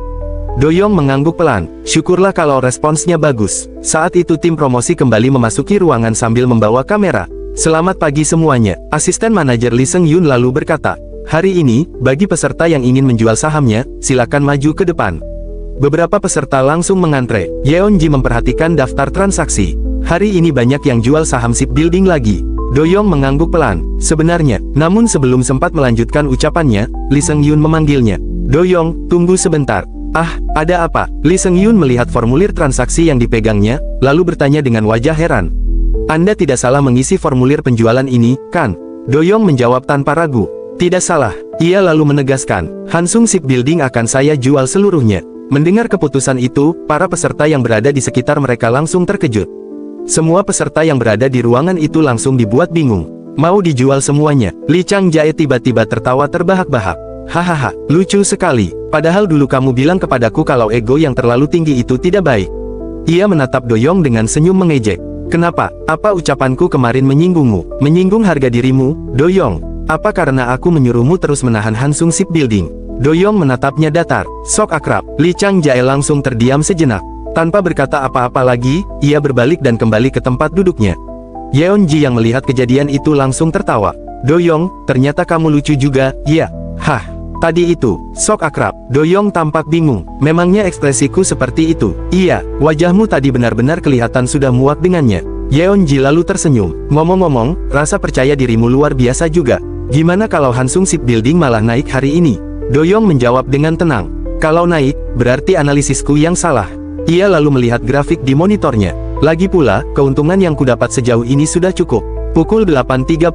A: Doyong mengangguk pelan. Syukurlah kalau responsnya bagus. Saat itu tim promosi kembali memasuki ruangan sambil membawa kamera. Selamat pagi semuanya, asisten manajer Lee Seung Yun lalu berkata. Hari ini, bagi peserta yang ingin menjual sahamnya, silakan maju ke depan. Beberapa peserta langsung mengantre. Yeonji memperhatikan daftar transaksi. Hari ini banyak yang jual saham shipbuilding lagi. Doyong mengangguk pelan. Sebenarnya, namun sebelum sempat melanjutkan ucapannya, Lee Seung Yun memanggilnya. Doyong, tunggu sebentar. Ah, ada apa? Lee Seung Yun melihat formulir transaksi yang dipegangnya, lalu bertanya dengan wajah heran. Anda tidak salah mengisi formulir penjualan ini, kan? Doyong menjawab tanpa ragu. Tidak salah. Ia lalu menegaskan, Hansung Shipbuilding akan saya jual seluruhnya. Mendengar keputusan itu, para peserta yang berada di sekitar mereka langsung terkejut. Semua peserta yang berada di ruangan itu langsung dibuat bingung. Mau dijual semuanya? Li Changjae tiba-tiba tertawa terbahak-bahak. Hahaha, lucu sekali. Padahal dulu kamu bilang kepadaku kalau ego yang terlalu tinggi itu tidak baik. Ia menatap Doyong dengan senyum mengejek. Kenapa? Apa ucapanku kemarin menyinggungmu? Menyinggung harga dirimu, Doyong? Apa karena aku menyuruhmu terus menahan Hansung Shipbuilding? Doyong menatapnya datar. Sok akrab. Li Changjae langsung terdiam sejenak. Tanpa berkata apa-apa lagi, ia berbalik dan kembali ke tempat duduknya. Yeonji yang melihat kejadian itu langsung tertawa. Doyong, ternyata kamu lucu juga, ya? Hah, tadi itu, sok akrab. Doyong tampak bingung. Memangnya ekspresiku seperti itu? Iya, wajahmu tadi benar-benar kelihatan sudah muak dengannya. Yeonji lalu tersenyum. Ngomong-ngomong, rasa percaya dirimu luar biasa juga. Gimana kalau Hansung Shipbuilding malah naik hari ini? Doyong menjawab dengan tenang. Kalau naik, berarti analisisku yang salah. Ia lalu melihat grafik di monitornya. Lagi pula, keuntungan yang kudapat sejauh ini sudah cukup. Pukul 8.30,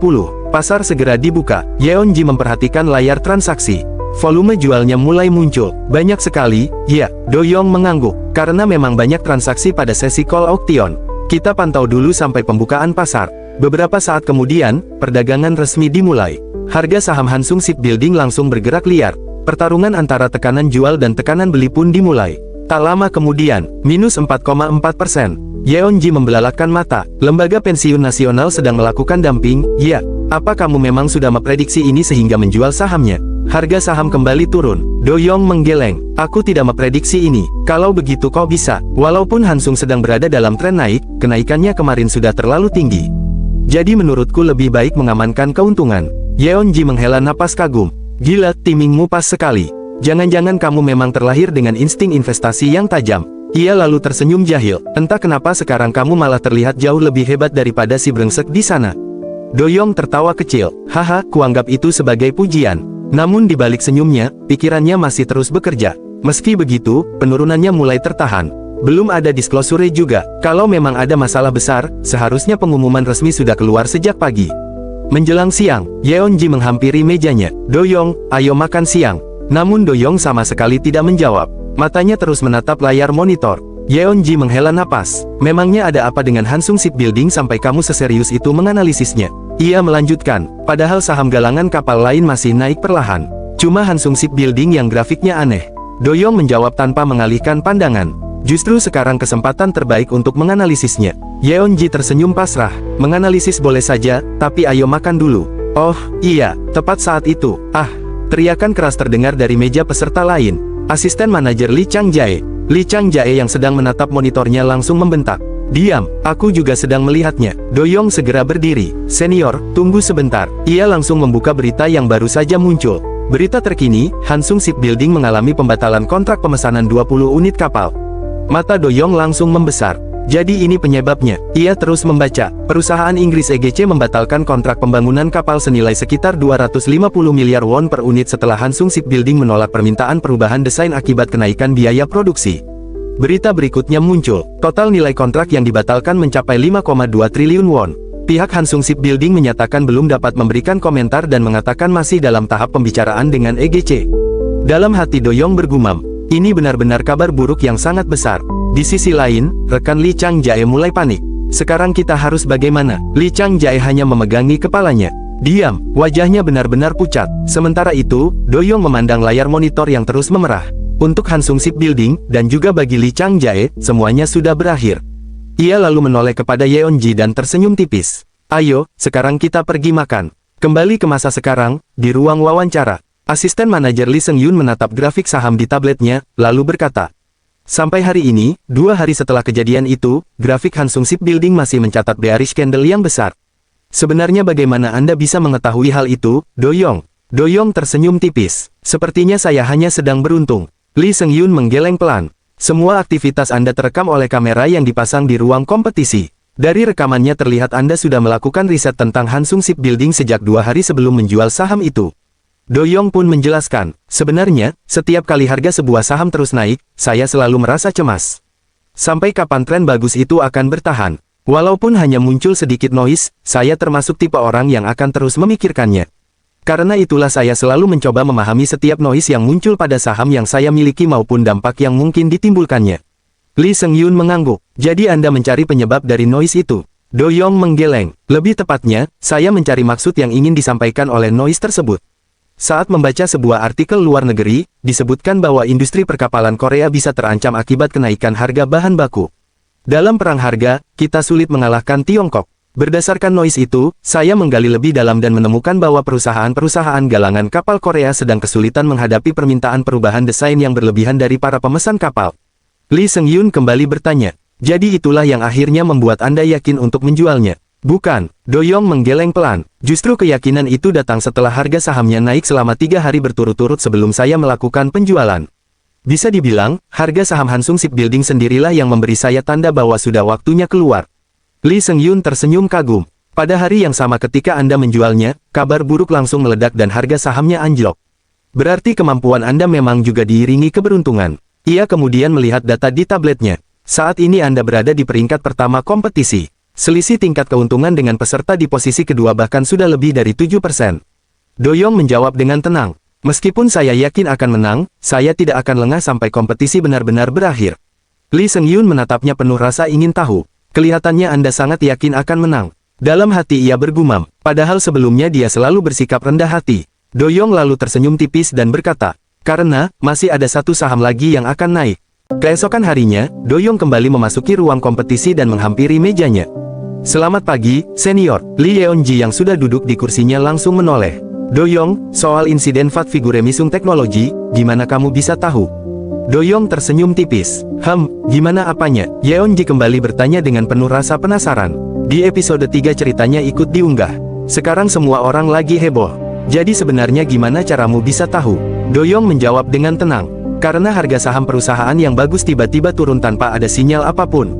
A: pasar segera dibuka. Yeonji memperhatikan layar transaksi. Volume jualnya mulai muncul. Banyak sekali, ya. Doyong mengangguk. Karena memang banyak transaksi pada sesi call auction. Kita pantau dulu sampai pembukaan pasar. Beberapa saat kemudian, perdagangan resmi dimulai. Harga saham Hansung Shipbuilding langsung bergerak liar. Pertarungan antara tekanan jual dan tekanan beli pun dimulai. Tak lama kemudian, minus 4,4%. Yeonji membelalakkan mata. Lembaga pensiun nasional sedang melakukan dumping. Ya, apa kamu memang sudah memprediksi ini sehingga menjual sahamnya? Harga saham kembali turun. Do-young menggeleng. Aku tidak memprediksi ini. Kalau begitu kok bisa? Walaupun Hansung sedang berada dalam tren naik, kenaikannya kemarin sudah terlalu tinggi. Jadi menurutku lebih baik mengamankan keuntungan. Yeonji menghela napas kagum. Gila, timingmu pas sekali. Jangan-jangan kamu memang terlahir dengan insting investasi yang tajam. Ia lalu tersenyum jahil. Entah kenapa sekarang kamu malah terlihat jauh lebih hebat daripada si brengsek di sana. Do-young tertawa kecil. Haha, kuanggap itu sebagai pujian. Namun di balik senyumnya, pikirannya masih terus bekerja. Meski begitu, penurunannya mulai tertahan. Belum ada disclosure juga. Kalau memang ada masalah besar, seharusnya pengumuman resmi sudah keluar sejak pagi. Menjelang siang, Yeonji menghampiri mejanya. Do-young, ayo makan siang. Namun Do-young sama sekali tidak menjawab. Matanya terus menatap layar monitor. Yeonji menghela napas. Memangnya ada apa dengan Hansung Shipbuilding sampai kamu seserius itu menganalisisnya? Ia melanjutkan, padahal saham galangan kapal lain masih naik perlahan. Cuma Hansung Shipbuilding yang grafiknya aneh. Do-young menjawab tanpa mengalihkan pandangan. Justru sekarang kesempatan terbaik untuk menganalisisnya. Yeonji tersenyum pasrah. Menganalisis boleh saja, tapi ayo makan dulu. Oh, iya, tepat saat itu. Ah, teriakan keras terdengar dari meja peserta lain. Asisten manajer Lee Chang-jae. Lee Chang-jae yang sedang menatap monitornya langsung membentak. Diam, aku juga sedang melihatnya. Do-young segera berdiri. Senior, tunggu sebentar. Ia langsung membuka berita yang baru saja muncul. Berita terkini, Hansung Shipbuilding mengalami pembatalan kontrak pemesanan 20 unit kapal. Mata Do-young langsung membesar. Jadi ini penyebabnya. Ia terus membaca. Perusahaan Inggris EGC membatalkan kontrak pembangunan kapal senilai sekitar 250 miliar won per unit setelah Hansung Shipbuilding menolak permintaan perubahan desain akibat kenaikan biaya produksi. Berita berikutnya muncul. Total nilai kontrak yang dibatalkan mencapai 5,2 triliun won. Pihak Hansung Shipbuilding menyatakan belum dapat memberikan komentar dan mengatakan masih dalam tahap pembicaraan dengan EGC. Dalam hati Do-young bergumam. Ini benar-benar kabar buruk yang sangat besar. Di sisi lain, rekan Lee Chang-jae mulai panik. Sekarang kita harus bagaimana? Lee Chang-jae hanya memegangi kepalanya. Diam, wajahnya benar-benar pucat. Sementara itu, Do-young memandang layar monitor yang terus memerah. Untuk Hansung Shipbuilding, dan juga bagi Lee Chang-jae, semuanya sudah berakhir. Ia lalu menoleh kepada Yeonji dan tersenyum tipis. Ayo, sekarang kita pergi makan. Kembali ke masa sekarang, di ruang wawancara. Asisten manajer Lee Seung-yoon menatap grafik saham di tabletnya, lalu berkata, sampai hari ini, 2 hari setelah kejadian itu, grafik Hansung Shipbuilding masih mencatat bearish candle yang besar. Sebenarnya bagaimana Anda bisa mengetahui hal itu, Do-young? Do-young tersenyum tipis. Sepertinya saya hanya sedang beruntung. Lee Seung-yoon menggeleng pelan. Semua aktivitas Anda terekam oleh kamera yang dipasang di ruang kompetisi. Dari rekamannya terlihat Anda sudah melakukan riset tentang Hansung Shipbuilding sejak 2 hari sebelum menjual saham itu. Do-young pun menjelaskan, sebenarnya, setiap kali harga sebuah saham terus naik, saya selalu merasa cemas. Sampai kapan tren bagus itu akan bertahan? Walaupun hanya muncul sedikit noise, saya termasuk tipe orang yang akan terus memikirkannya. Karena itulah saya selalu mencoba memahami setiap noise yang muncul pada saham yang saya miliki maupun dampak yang mungkin ditimbulkannya. Lee Seung-yoon mengangguk. Jadi Anda mencari penyebab dari noise itu? Do-young menggeleng. Lebih tepatnya, saya mencari maksud yang ingin disampaikan oleh noise tersebut. Saat membaca sebuah artikel luar negeri, disebutkan bahwa industri perkapalan Korea bisa terancam akibat kenaikan harga bahan baku. Dalam perang harga, kita sulit mengalahkan Tiongkok. Berdasarkan noise itu, saya menggali lebih dalam dan menemukan bahwa perusahaan-perusahaan galangan kapal Korea sedang kesulitan menghadapi permintaan perubahan desain yang berlebihan dari para pemesan kapal. Lee Seung-yoon kembali bertanya, jadi itulah yang akhirnya membuat Anda yakin untuk menjualnya? Bukan, Do-young menggeleng pelan. Justru keyakinan itu datang setelah harga sahamnya naik selama 3 hari berturut-turut sebelum saya melakukan penjualan. Bisa dibilang, harga saham Hansung Shipbuilding sendirilah yang memberi saya tanda bahwa sudah waktunya keluar. Lee Seung-yoon tersenyum kagum. Pada hari yang sama ketika Anda menjualnya, kabar buruk langsung meledak dan harga sahamnya anjlok. Berarti kemampuan Anda memang juga diiringi keberuntungan. Ia kemudian melihat data di tabletnya. Saat ini Anda berada di peringkat pertama kompetisi. Selisih tingkat keuntungan dengan peserta di posisi kedua bahkan sudah lebih dari 7%. Do-young menjawab dengan tenang. Meskipun saya yakin akan menang, saya tidak akan lengah sampai kompetisi benar-benar berakhir. Lee Seung-yoon menatapnya penuh rasa ingin tahu. Kelihatannya Anda sangat yakin akan menang. Dalam hati ia bergumam, padahal sebelumnya dia selalu bersikap rendah hati. Doyong lalu tersenyum tipis dan berkata, karena, masih ada satu saham lagi yang akan naik. Keesokan harinya, Doyong kembali memasuki ruang kompetisi dan menghampiri mejanya. Selamat pagi, senior. Lee Yeonji yang sudah duduk di kursinya langsung menoleh. Doyong, soal insiden Fat Figure Misung Teknologi, gimana kamu bisa tahu? Doyong tersenyum tipis. Gimana apanya? Yeonji kembali bertanya dengan penuh rasa penasaran. Di episode 3 ceritanya ikut diunggah. Sekarang semua orang lagi heboh. Jadi sebenarnya gimana caramu bisa tahu? Doyong menjawab dengan tenang. Karena harga saham perusahaan yang bagus tiba-tiba turun tanpa ada sinyal apapun.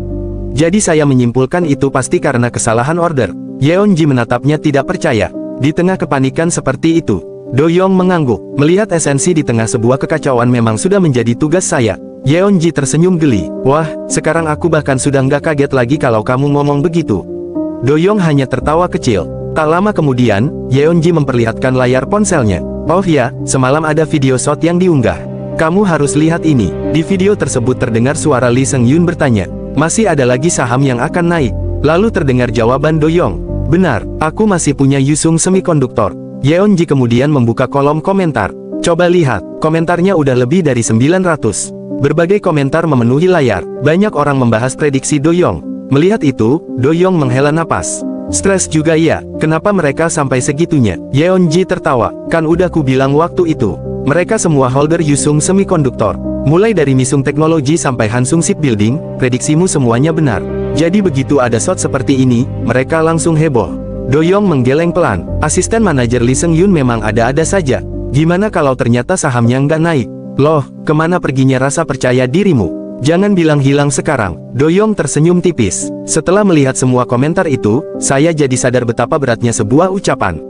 A: Jadi saya menyimpulkan itu pasti karena kesalahan order. Yeonji menatapnya tidak percaya. Di tengah kepanikan seperti itu, Doyong mengangguk. Melihat esensi di tengah sebuah kekacauan memang sudah menjadi tugas saya. Yeonji tersenyum geli. Wah, sekarang aku bahkan sudah nggak kaget lagi kalau kamu ngomong begitu. Doyong hanya tertawa kecil. Tak lama kemudian, Yeonji memperlihatkan layar ponselnya. Oh ya, semalam ada video shot yang diunggah. Kamu harus lihat ini. Di video tersebut terdengar suara Lee Seung-yun bertanya, masih ada lagi saham yang akan naik? Lalu terdengar jawaban Doyong. Benar, aku masih punya Yusung Semikonduktor. Yeonji kemudian membuka kolom komentar. Coba lihat, komentarnya udah lebih dari 900. Berbagai komentar memenuhi layar. Banyak orang membahas prediksi Doyong. Melihat itu, Doyong menghela napas. Stres juga ya, kenapa mereka sampai segitunya? Yeonji tertawa, kan udah ku bilang waktu itu. Mereka semua holder Yusung Semikonduktor. Mulai dari Misung Teknologi sampai Hansung Shipbuilding, prediksimu semuanya benar. Jadi begitu ada shot seperti ini, mereka langsung heboh. Doyong menggeleng pelan. Asisten manajer Lee Seung-yun memang ada-ada saja. Gimana kalau ternyata sahamnya nggak naik? Loh, kemana perginya rasa percaya dirimu? Jangan bilang hilang sekarang. Doyong tersenyum tipis. Setelah melihat semua komentar itu, saya jadi sadar betapa beratnya sebuah ucapan.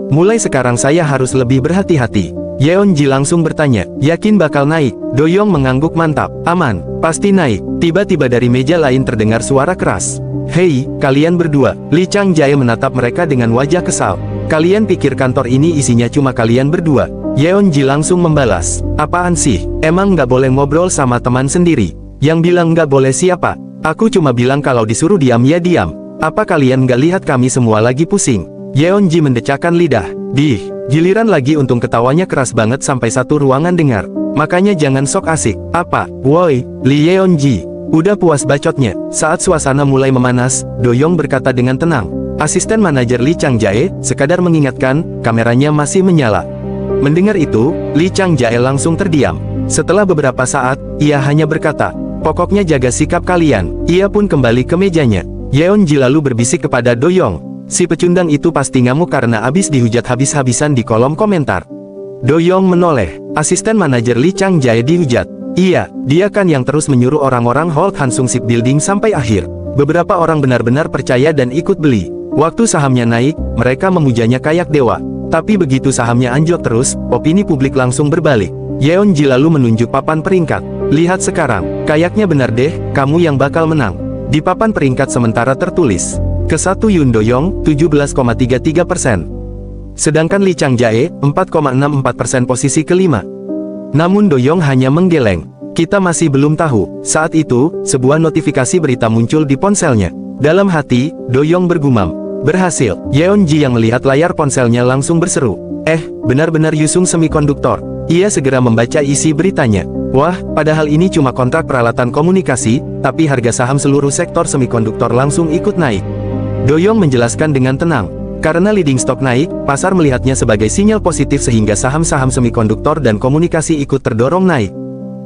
A: Mulai sekarang saya harus lebih berhati-hati. Yeonji langsung bertanya, yakin bakal naik? Doyong mengangguk mantap. Aman, pasti naik. Tiba-tiba dari meja lain terdengar suara keras. Hei, kalian berdua. Lee Chang-jae menatap mereka dengan wajah kesal. Kalian pikir kantor ini isinya cuma kalian berdua? Yeonji langsung membalas. Apaan sih? Emang nggak boleh ngobrol sama teman sendiri? Yang bilang nggak boleh siapa? Aku cuma bilang kalau disuruh diam ya diam. Apa kalian nggak lihat kami semua lagi pusing? Yeonji mendecakkan lidah. Giliran lagi untung ketawanya keras banget sampai satu ruangan dengar. Makanya jangan sok asik. Apa? Woi, Lee Yeonji. Udah puas bacotnya. Saat suasana mulai memanas, Doyong berkata dengan tenang. Asisten manajer Lee Chang-jae sekadar mengingatkan, kameranya masih menyala. Mendengar itu, Lee Chang-jae langsung terdiam. Setelah beberapa saat, ia hanya berkata, pokoknya jaga sikap kalian. Ia pun kembali ke mejanya. Yeonji lalu berbisik kepada Doyong. Si pecundang itu pasti ngamuk karena abis dihujat habis-habisan di kolom komentar. Doyong menoleh. Asisten manajer Lee Chang-jae dihujat. Iya, dia kan yang terus menyuruh orang-orang hold Hansung Shipbuilding sampai akhir. Beberapa orang benar-benar percaya dan ikut beli. Waktu sahamnya naik, mereka memujanya kayak dewa. Tapi begitu sahamnya anjlok terus, opini publik langsung berbalik. Yeonji lalu menunjuk papan peringkat. Lihat sekarang, kayaknya benar deh, kamu yang bakal menang. Di papan peringkat sementara tertulis, ke-1 Yoon Doyong, 17,33%. Sedangkan Lee Chang-jae, 4,64% posisi kelima. Namun Doyong hanya menggeleng. Kita masih belum tahu. Saat itu, sebuah notifikasi berita muncul di ponselnya. Dalam hati, Doyong bergumam. Berhasil. Yeonji yang melihat layar ponselnya langsung berseru. Benar-benar Yusung Semikonduktor. Ia segera membaca isi beritanya. Wah, padahal ini cuma kontrak peralatan komunikasi, tapi harga saham seluruh sektor semikonduktor langsung ikut naik. Doyong menjelaskan dengan tenang. Karena leading stock naik, pasar melihatnya sebagai sinyal positif sehingga saham-saham semikonduktor dan komunikasi ikut terdorong naik.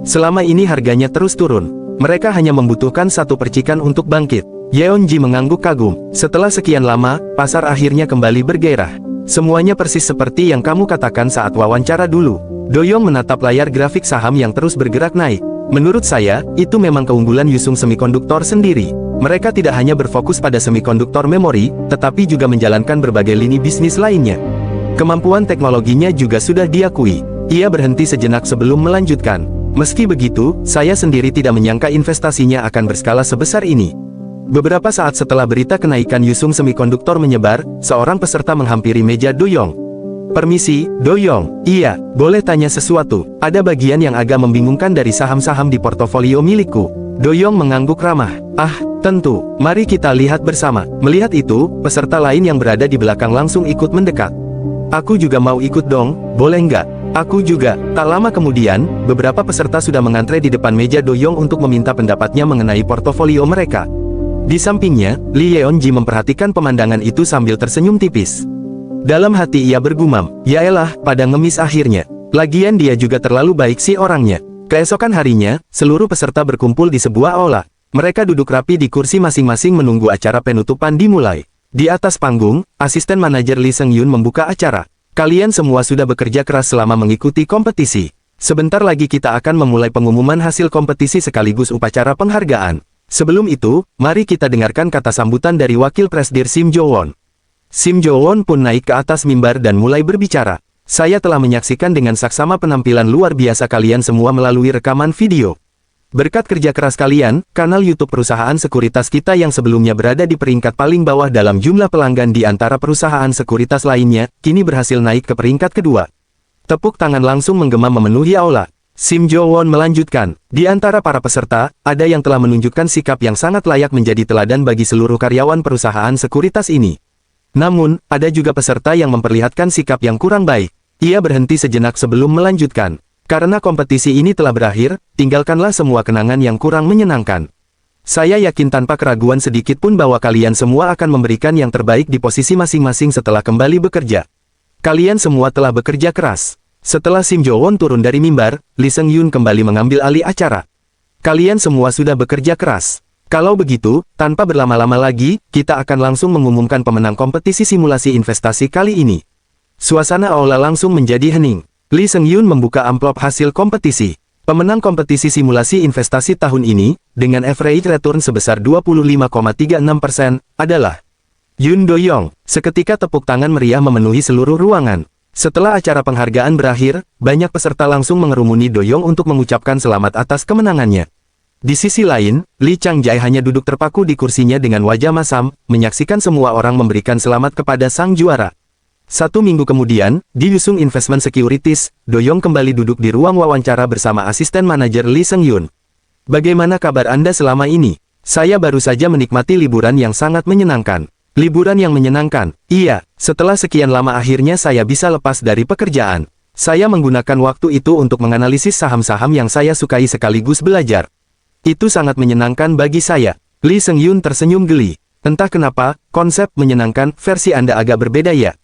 A: Selama ini harganya terus turun. Mereka hanya membutuhkan satu percikan untuk bangkit. Yeonji mengangguk kagum. Setelah sekian lama, pasar akhirnya kembali bergairah. Semuanya persis seperti yang kamu katakan saat wawancara dulu. Doyong menatap layar grafik saham yang terus bergerak naik. Menurut saya, itu memang keunggulan Yusung Semikonduktor sendiri. Mereka tidak hanya berfokus pada semikonduktor memori, tetapi juga menjalankan berbagai lini bisnis lainnya. Kemampuan teknologinya juga sudah diakui. Ia berhenti sejenak sebelum melanjutkan. Meski begitu, saya sendiri tidak menyangka investasinya akan berskala sebesar ini. Beberapa saat setelah berita kenaikan Yusung Semikonduktor menyebar, seorang peserta menghampiri meja Doyong. Permisi, Doyong. Iya, boleh tanya sesuatu. Ada bagian yang agak membingungkan dari saham-saham di portofolio milikku. Doyong mengangguk ramah. Tentu, mari kita lihat bersama. Melihat itu, peserta lain yang berada di belakang langsung ikut mendekat. Aku juga mau ikut dong, boleh nggak? Aku juga. Tak lama kemudian, beberapa peserta sudah mengantre di depan meja Doyong untuk meminta pendapatnya mengenai portofolio mereka. Di sampingnya, Lee Yeonji memperhatikan pemandangan itu sambil tersenyum tipis. Dalam hati ia bergumam, yaelah, pada ngemis akhirnya. Lagian dia juga terlalu baik sih orangnya. Keesokan harinya, seluruh peserta berkumpul di sebuah aula. Mereka duduk rapi di kursi masing-masing menunggu acara penutupan dimulai. Di atas panggung, asisten manajer Lee Seung-yoon membuka acara. Kalian semua sudah bekerja keras selama mengikuti kompetisi. Sebentar lagi kita akan memulai pengumuman hasil kompetisi sekaligus upacara penghargaan. Sebelum itu, mari kita dengarkan kata sambutan dari Wakil Presdir Sim Jo-won. Sim Jo-won pun naik ke atas mimbar dan mulai berbicara. Saya telah menyaksikan dengan saksama penampilan luar biasa kalian semua melalui rekaman video. Berkat kerja keras kalian, kanal YouTube perusahaan sekuritas kita yang sebelumnya berada di peringkat paling bawah dalam jumlah pelanggan di antara perusahaan sekuritas lainnya, kini berhasil naik ke peringkat kedua. Tepuk tangan langsung menggema memenuhi aula. Sim Jo-won melanjutkan, di antara para peserta, ada yang telah menunjukkan sikap yang sangat layak menjadi teladan bagi seluruh karyawan perusahaan sekuritas ini. Namun, ada juga peserta yang memperlihatkan sikap yang kurang baik. Ia berhenti sejenak sebelum melanjutkan. Karena kompetisi ini telah berakhir, tinggalkanlah semua kenangan yang kurang menyenangkan. Saya yakin tanpa keraguan sedikit pun bahwa kalian semua akan memberikan yang terbaik di posisi masing-masing setelah kembali bekerja. Kalian semua telah bekerja keras. Setelah Sim Jo-won turun dari mimbar, Lee Seung-yoon kembali mengambil alih acara. Kalian semua sudah bekerja keras. Kalau begitu, tanpa berlama-lama lagi, kita akan langsung mengumumkan pemenang kompetisi simulasi investasi kali ini. Suasana aula langsung menjadi hening. Lee Seung-yoon membuka amplop hasil kompetisi. Pemenang kompetisi simulasi investasi tahun ini, dengan average return sebesar 25,36%, adalah Yoon Do-young. Seketika tepuk tangan meriah memenuhi seluruh ruangan. Setelah acara penghargaan berakhir, banyak peserta langsung mengerumuni Do-young untuk mengucapkan selamat atas kemenangannya. Di sisi lain, Lee Chang-jae hanya duduk terpaku di kursinya dengan wajah masam, menyaksikan semua orang memberikan selamat kepada sang juara. 1 minggu kemudian, di Yusung Investment Securities, Do-young kembali duduk di ruang wawancara bersama asisten manajer Lee Seung-yoon. Bagaimana kabar Anda selama ini? Saya baru saja menikmati liburan yang sangat menyenangkan. Liburan yang menyenangkan? Iya, setelah sekian lama akhirnya saya bisa lepas dari pekerjaan. Saya menggunakan waktu itu untuk menganalisis saham-saham yang saya sukai sekaligus belajar. Itu sangat menyenangkan bagi saya. Lee Seung-yoon tersenyum geli. Entah kenapa, konsep menyenangkan versi Anda agak berbeda ya?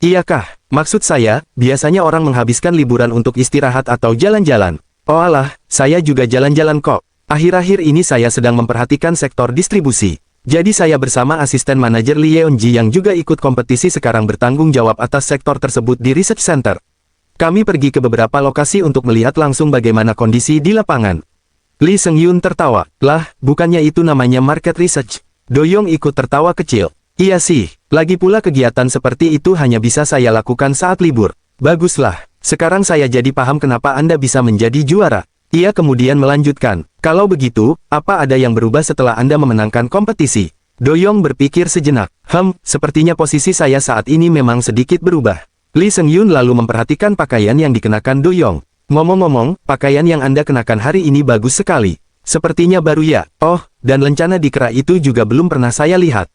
A: Iyakah? Maksud saya, biasanya orang menghabiskan liburan untuk istirahat atau jalan-jalan. Oh alah, saya juga jalan-jalan kok. Akhir-akhir ini saya sedang memperhatikan sektor distribusi. Jadi saya bersama asisten manajer Lee Yeonji yang juga ikut kompetisi sekarang bertanggung jawab atas sektor tersebut di Research Center. Kami pergi ke beberapa lokasi untuk melihat langsung bagaimana kondisi di lapangan. Lee Seung-yoon tertawa. Lah, bukannya itu namanya market research? Do-young ikut tertawa kecil. Iya sih, lagi pula kegiatan seperti itu hanya bisa saya lakukan saat libur. Baguslah, sekarang saya jadi paham kenapa Anda bisa menjadi juara. Ia kemudian melanjutkan, kalau begitu, apa ada yang berubah setelah Anda memenangkan kompetisi? Do-young berpikir sejenak. Sepertinya posisi saya saat ini memang sedikit berubah. Lee Seung-yoon lalu memperhatikan pakaian yang dikenakan Do-young. Ngomong-ngomong, pakaian yang Anda kenakan hari ini bagus sekali. Sepertinya baru ya. Oh, dan lencana di kera itu juga belum pernah saya lihat.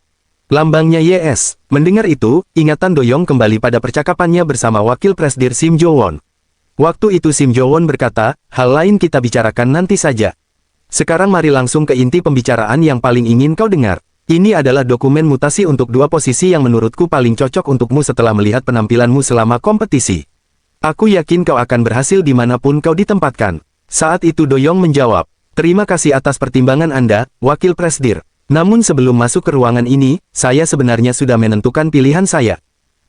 A: Lambangnya YS. Mendengar itu, ingatan Do-young kembali pada percakapannya bersama Wakil Presdir Sim Jo-won. Waktu itu Sim Jo-won berkata, hal lain kita bicarakan nanti saja. Sekarang mari langsung ke inti pembicaraan yang paling ingin kau dengar. Ini adalah dokumen mutasi untuk 2 posisi yang menurutku paling cocok untukmu setelah melihat penampilanmu selama kompetisi. Aku yakin kau akan berhasil dimanapun kau ditempatkan. Saat itu Do-young menjawab, terima kasih atas pertimbangan Anda, Wakil Presdir. Namun sebelum masuk ke ruangan ini, saya sebenarnya sudah menentukan pilihan saya.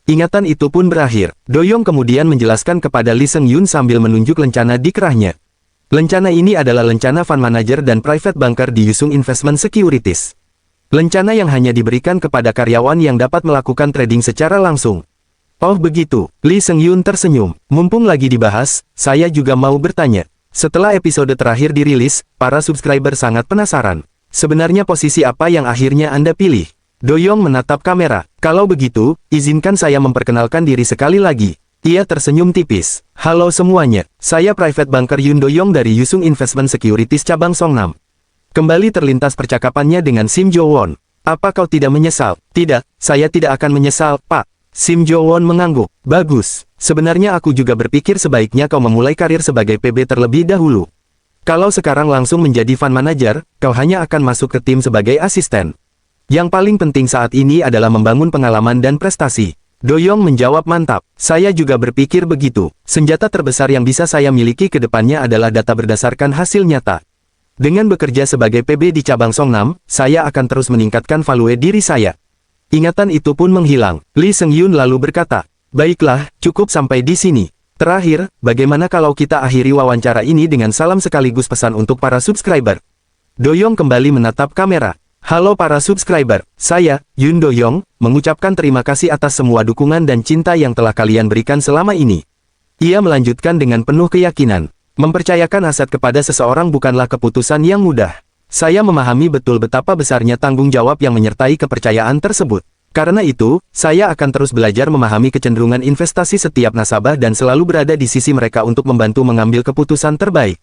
A: Ingatan itu pun berakhir. Do-young kemudian menjelaskan kepada Lee Seung-yoon sambil menunjuk lencana di kerahnya. Lencana ini adalah lencana fund manager dan private banker di Yusung Investment Securities. Lencana yang hanya diberikan kepada karyawan yang dapat melakukan trading secara langsung. Oh begitu, Lee Seung-yoon tersenyum. Mumpung lagi dibahas, saya juga mau bertanya. Setelah episode terakhir dirilis, para subscriber sangat penasaran. Sebenarnya posisi apa yang akhirnya Anda pilih? Do-young menatap kamera. Kalau begitu, izinkan saya memperkenalkan diri sekali lagi. Ia tersenyum tipis. Halo semuanya, saya private banker Yoon Do-young dari Yusung Investment Securities cabang Songnam. Kembali terlintas percakapannya dengan Sim Jo-won. Apa kau tidak menyesal? Tidak, saya tidak akan menyesal, Pak. Sim Jo-won mengangguk. Bagus. Sebenarnya aku juga berpikir sebaiknya kau memulai karir sebagai PB terlebih dahulu. Kalau sekarang langsung menjadi Fund Manager, kau hanya akan masuk ke tim sebagai asisten. Yang paling penting saat ini adalah membangun pengalaman dan prestasi. Do-yong menjawab mantap. Saya juga berpikir begitu. Senjata terbesar yang bisa saya miliki ke depannya adalah data berdasarkan hasil nyata. Dengan bekerja sebagai PB di cabang Songnam, saya akan terus meningkatkan value diri saya. Ingatan itu pun menghilang. Lee Seung-yun lalu berkata, baiklah, cukup sampai di sini. Terakhir, bagaimana kalau kita akhiri wawancara ini dengan salam sekaligus pesan untuk para subscriber? Do-yong kembali menatap kamera. Halo para subscriber, saya, Yoon Do-yong, mengucapkan terima kasih atas semua dukungan dan cinta yang telah kalian berikan selama ini. Ia melanjutkan dengan penuh keyakinan. Mempercayakan aset kepada seseorang bukanlah keputusan yang mudah. Saya memahami betul betapa besarnya tanggung jawab yang menyertai kepercayaan tersebut. Karena itu, saya akan terus belajar memahami kecenderungan investasi setiap nasabah dan selalu berada di sisi mereka untuk membantu mengambil keputusan terbaik.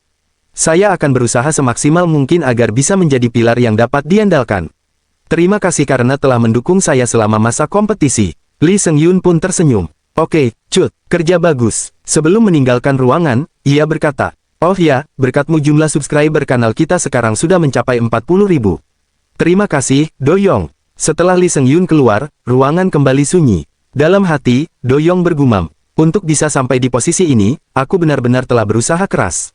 A: Saya akan berusaha semaksimal mungkin agar bisa menjadi pilar yang dapat diandalkan. Terima kasih karena telah mendukung saya selama masa kompetisi. Lee Seung-yun pun tersenyum. Oke, Cut, kerja bagus. Sebelum meninggalkan ruangan, ia berkata, oh ya, berkatmu jumlah subscriber kanal kita sekarang sudah mencapai 40.000. Terima kasih, Do-yong. Setelah Lee Seung-yun keluar, ruangan kembali sunyi. Dalam hati, Do-yong bergumam, untuk bisa sampai di posisi ini, aku benar-benar telah berusaha keras.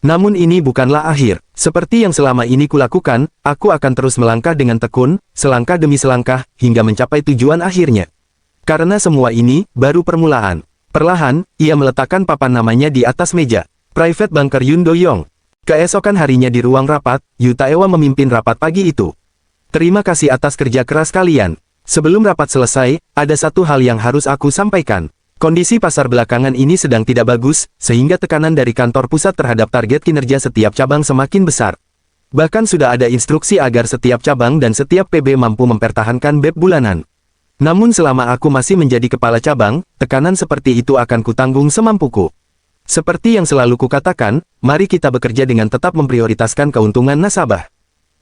A: Namun ini bukanlah akhir. Seperti yang selama ini kulakukan, aku akan terus melangkah dengan tekun, selangkah demi selangkah, hingga mencapai tujuan akhirnya. Karena semua ini, baru permulaan. Perlahan, ia meletakkan papan namanya di atas meja. Private Banker Yoon Do-yong. Keesokan harinya di ruang rapat, Yu Taewa memimpin rapat pagi itu. Terima kasih atas kerja keras kalian. Sebelum rapat selesai, ada satu hal yang harus aku sampaikan. Kondisi pasar belakangan ini sedang tidak bagus, sehingga tekanan dari kantor pusat terhadap target kinerja setiap cabang semakin besar. Bahkan sudah ada instruksi agar setiap cabang dan setiap PB mampu mempertahankan BEP bulanan. Namun selama aku masih menjadi kepala cabang, tekanan seperti itu akan kutanggung semampuku. Seperti yang selalu kukatakan, mari kita bekerja dengan tetap memprioritaskan keuntungan nasabah.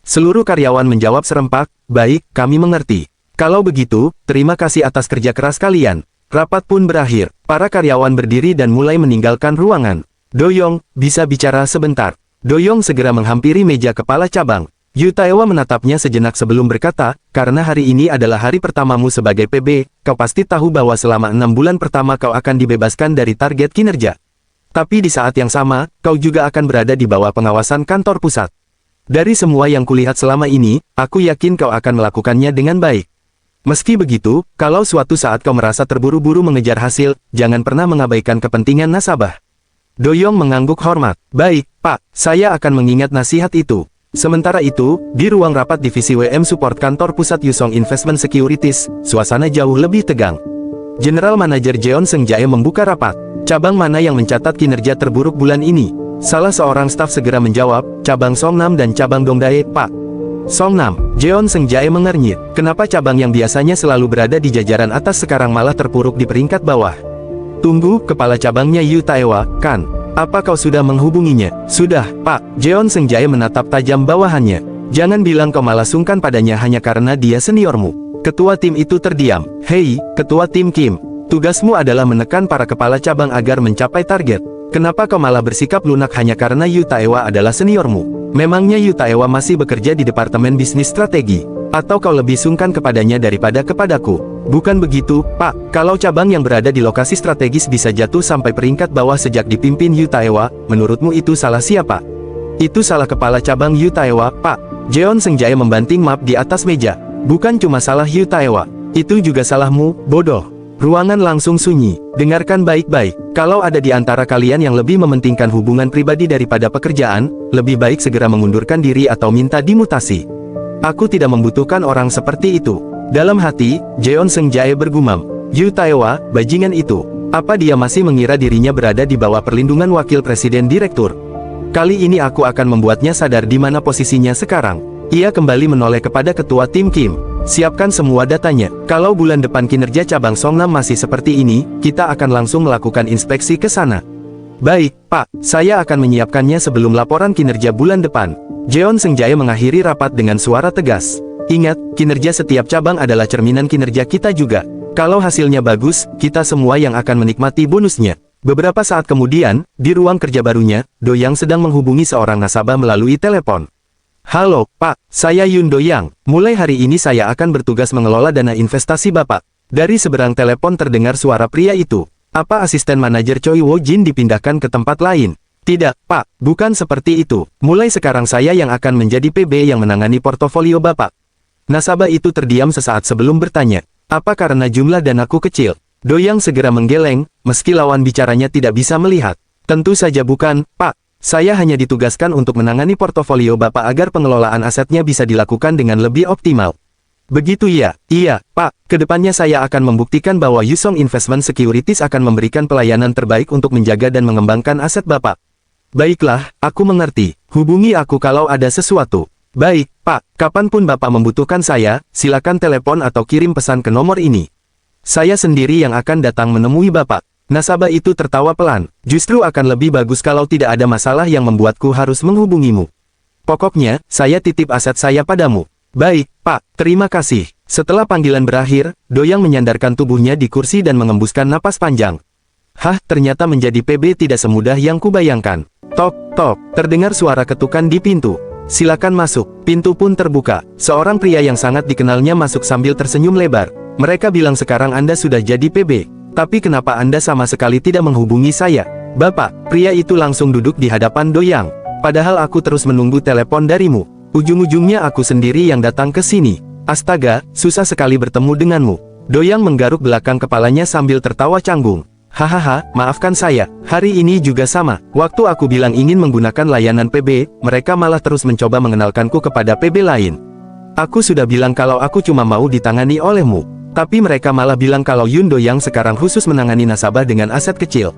A: Seluruh karyawan menjawab serempak, baik, kami mengerti. Kalau begitu, terima kasih atas kerja keras kalian. Rapat pun berakhir, para karyawan berdiri dan mulai meninggalkan ruangan. Do-yong, bisa bicara sebentar. Do-yong segera menghampiri meja kepala cabang. Yu Taewa menatapnya sejenak sebelum berkata, karena hari ini adalah hari pertamamu sebagai PB, kau pasti tahu bahwa selama 6 bulan pertama kau akan dibebaskan dari target kinerja. Tapi di saat yang sama, kau juga akan berada di bawah pengawasan kantor pusat. Dari semua yang kulihat selama ini, aku yakin kau akan melakukannya dengan baik. Meski begitu, kalau suatu saat kau merasa terburu-buru mengejar hasil, jangan pernah mengabaikan kepentingan nasabah. Do-yong mengangguk hormat. Baik, Pak, saya akan mengingat nasihat itu. Sementara itu, di ruang rapat divisi WM Support kantor pusat Yusong Investment Securities, suasana jauh lebih tegang. General Manager Jeon Seung-jae membuka rapat. Cabang mana yang mencatat kinerja terburuk bulan ini? Salah seorang staf segera menjawab, cabang Songnam dan cabang Dongdae, Pak. Songnam, Jeon Seung-jae mengernyit. Kenapa cabang yang biasanya selalu berada di jajaran atas sekarang malah terpuruk di peringkat bawah? Tunggu, kepala cabangnya Yu Taewa, kan? Apa kau sudah menghubunginya? Sudah, Pak. Jeon Seung-jae menatap tajam bawahannya. Jangan bilang kau malah sungkan padanya hanya karena dia seniormu. Ketua tim itu terdiam. Hei, Ketua tim Kim. Tugasmu adalah menekan para kepala cabang agar mencapai target. Kenapa kau malah bersikap lunak hanya karena Yu Taewa adalah seniormu? Memangnya Yu Taewa masih bekerja di Departemen Bisnis Strategi? Atau kau lebih sungkan kepadanya daripada kepadaku? Bukan begitu, Pak. Kalau cabang yang berada di lokasi strategis bisa jatuh sampai peringkat bawah sejak dipimpin Yu Taewa, menurutmu itu salah siapa? Itu salah kepala cabang Yu Taewa, Pak. Jeon Seung-jae membanting map di atas meja. Bukan cuma salah Yu Taewa. Itu juga salahmu, bodoh. Ruangan langsung sunyi. Dengarkan baik-baik. Kalau ada di antara kalian yang lebih mementingkan hubungan pribadi daripada pekerjaan, lebih baik segera mengundurkan diri atau minta dimutasi. Aku tidak membutuhkan orang seperti itu. Dalam hati, Jeon Seung-jae bergumam. Yu Taewa, bajingan itu. Apa dia masih mengira dirinya berada di bawah perlindungan wakil presiden direktur? Kali ini aku akan membuatnya sadar di mana posisinya sekarang. Ia kembali menoleh kepada ketua tim Kim. Siapkan semua datanya. Kalau bulan depan kinerja cabang Songnam masih seperti ini, kita akan langsung melakukan inspeksi ke sana. Baik, Pak. Saya akan menyiapkannya sebelum laporan kinerja bulan depan. Jeon Sengjaya mengakhiri rapat dengan suara tegas. Ingat, kinerja setiap cabang adalah cerminan kinerja kita juga. Kalau hasilnya bagus, kita semua yang akan menikmati bonusnya. Beberapa saat kemudian, di ruang kerja barunya, Do Yang sedang menghubungi seorang nasabah melalui telepon. Halo, Pak, saya Yun Do Yang. Mulai hari ini saya akan bertugas mengelola dana investasi Bapak. Dari seberang telepon terdengar suara pria itu. Apa asisten manajer Choi Wo Jin dipindahkan ke tempat lain? Tidak, Pak, bukan seperti itu. Mulai sekarang saya yang akan menjadi PB yang menangani portofolio Bapak. Nasabah itu terdiam sesaat sebelum bertanya. Apa karena jumlah danaku kecil? Do Yang segera menggeleng, meski lawan bicaranya tidak bisa melihat. Tentu saja bukan, Pak. Saya hanya ditugaskan untuk menangani portofolio Bapak agar pengelolaan asetnya bisa dilakukan dengan lebih optimal. Begitu ya? Iya, Pak. Kedepannya saya akan membuktikan bahwa Yusong Investment Securities akan memberikan pelayanan terbaik untuk menjaga dan mengembangkan aset Bapak. Baiklah, aku mengerti. Hubungi aku kalau ada sesuatu. Baik, Pak. Kapanpun Bapak membutuhkan saya, silakan telepon atau kirim pesan ke nomor ini. Saya sendiri yang akan datang menemui Bapak. Nasabah itu tertawa pelan. Justru akan lebih bagus kalau tidak ada masalah yang membuatku harus menghubungimu. Pokoknya, saya titip aset saya padamu. Baik, Pak. Terima kasih. Setelah panggilan berakhir, Do Yang menyandarkan tubuhnya di kursi dan mengembuskan napas panjang. Hah, ternyata menjadi PB tidak semudah yang kubayangkan. Tok, tok. Terdengar suara ketukan di pintu. Silakan masuk. Pintu pun terbuka. Seorang pria yang sangat dikenalnya masuk sambil tersenyum lebar. Mereka bilang sekarang Anda sudah jadi PB. Tapi kenapa Anda sama sekali tidak menghubungi saya? Bapak, pria itu langsung duduk di hadapan Do Yang. Padahal aku terus menunggu telepon darimu. Ujung-ujungnya aku sendiri yang datang ke sini. Astaga, susah sekali bertemu denganmu. Do Yang menggaruk belakang kepalanya sambil tertawa canggung. Hahaha, maafkan saya, hari ini juga sama. Waktu aku bilang ingin menggunakan layanan PB, mereka malah terus mencoba mengenalkanku kepada PB lain. Aku sudah bilang kalau aku cuma mau ditangani olehmu. Tapi mereka malah bilang kalau Yun Do Yang sekarang khusus menangani nasabah dengan aset kecil.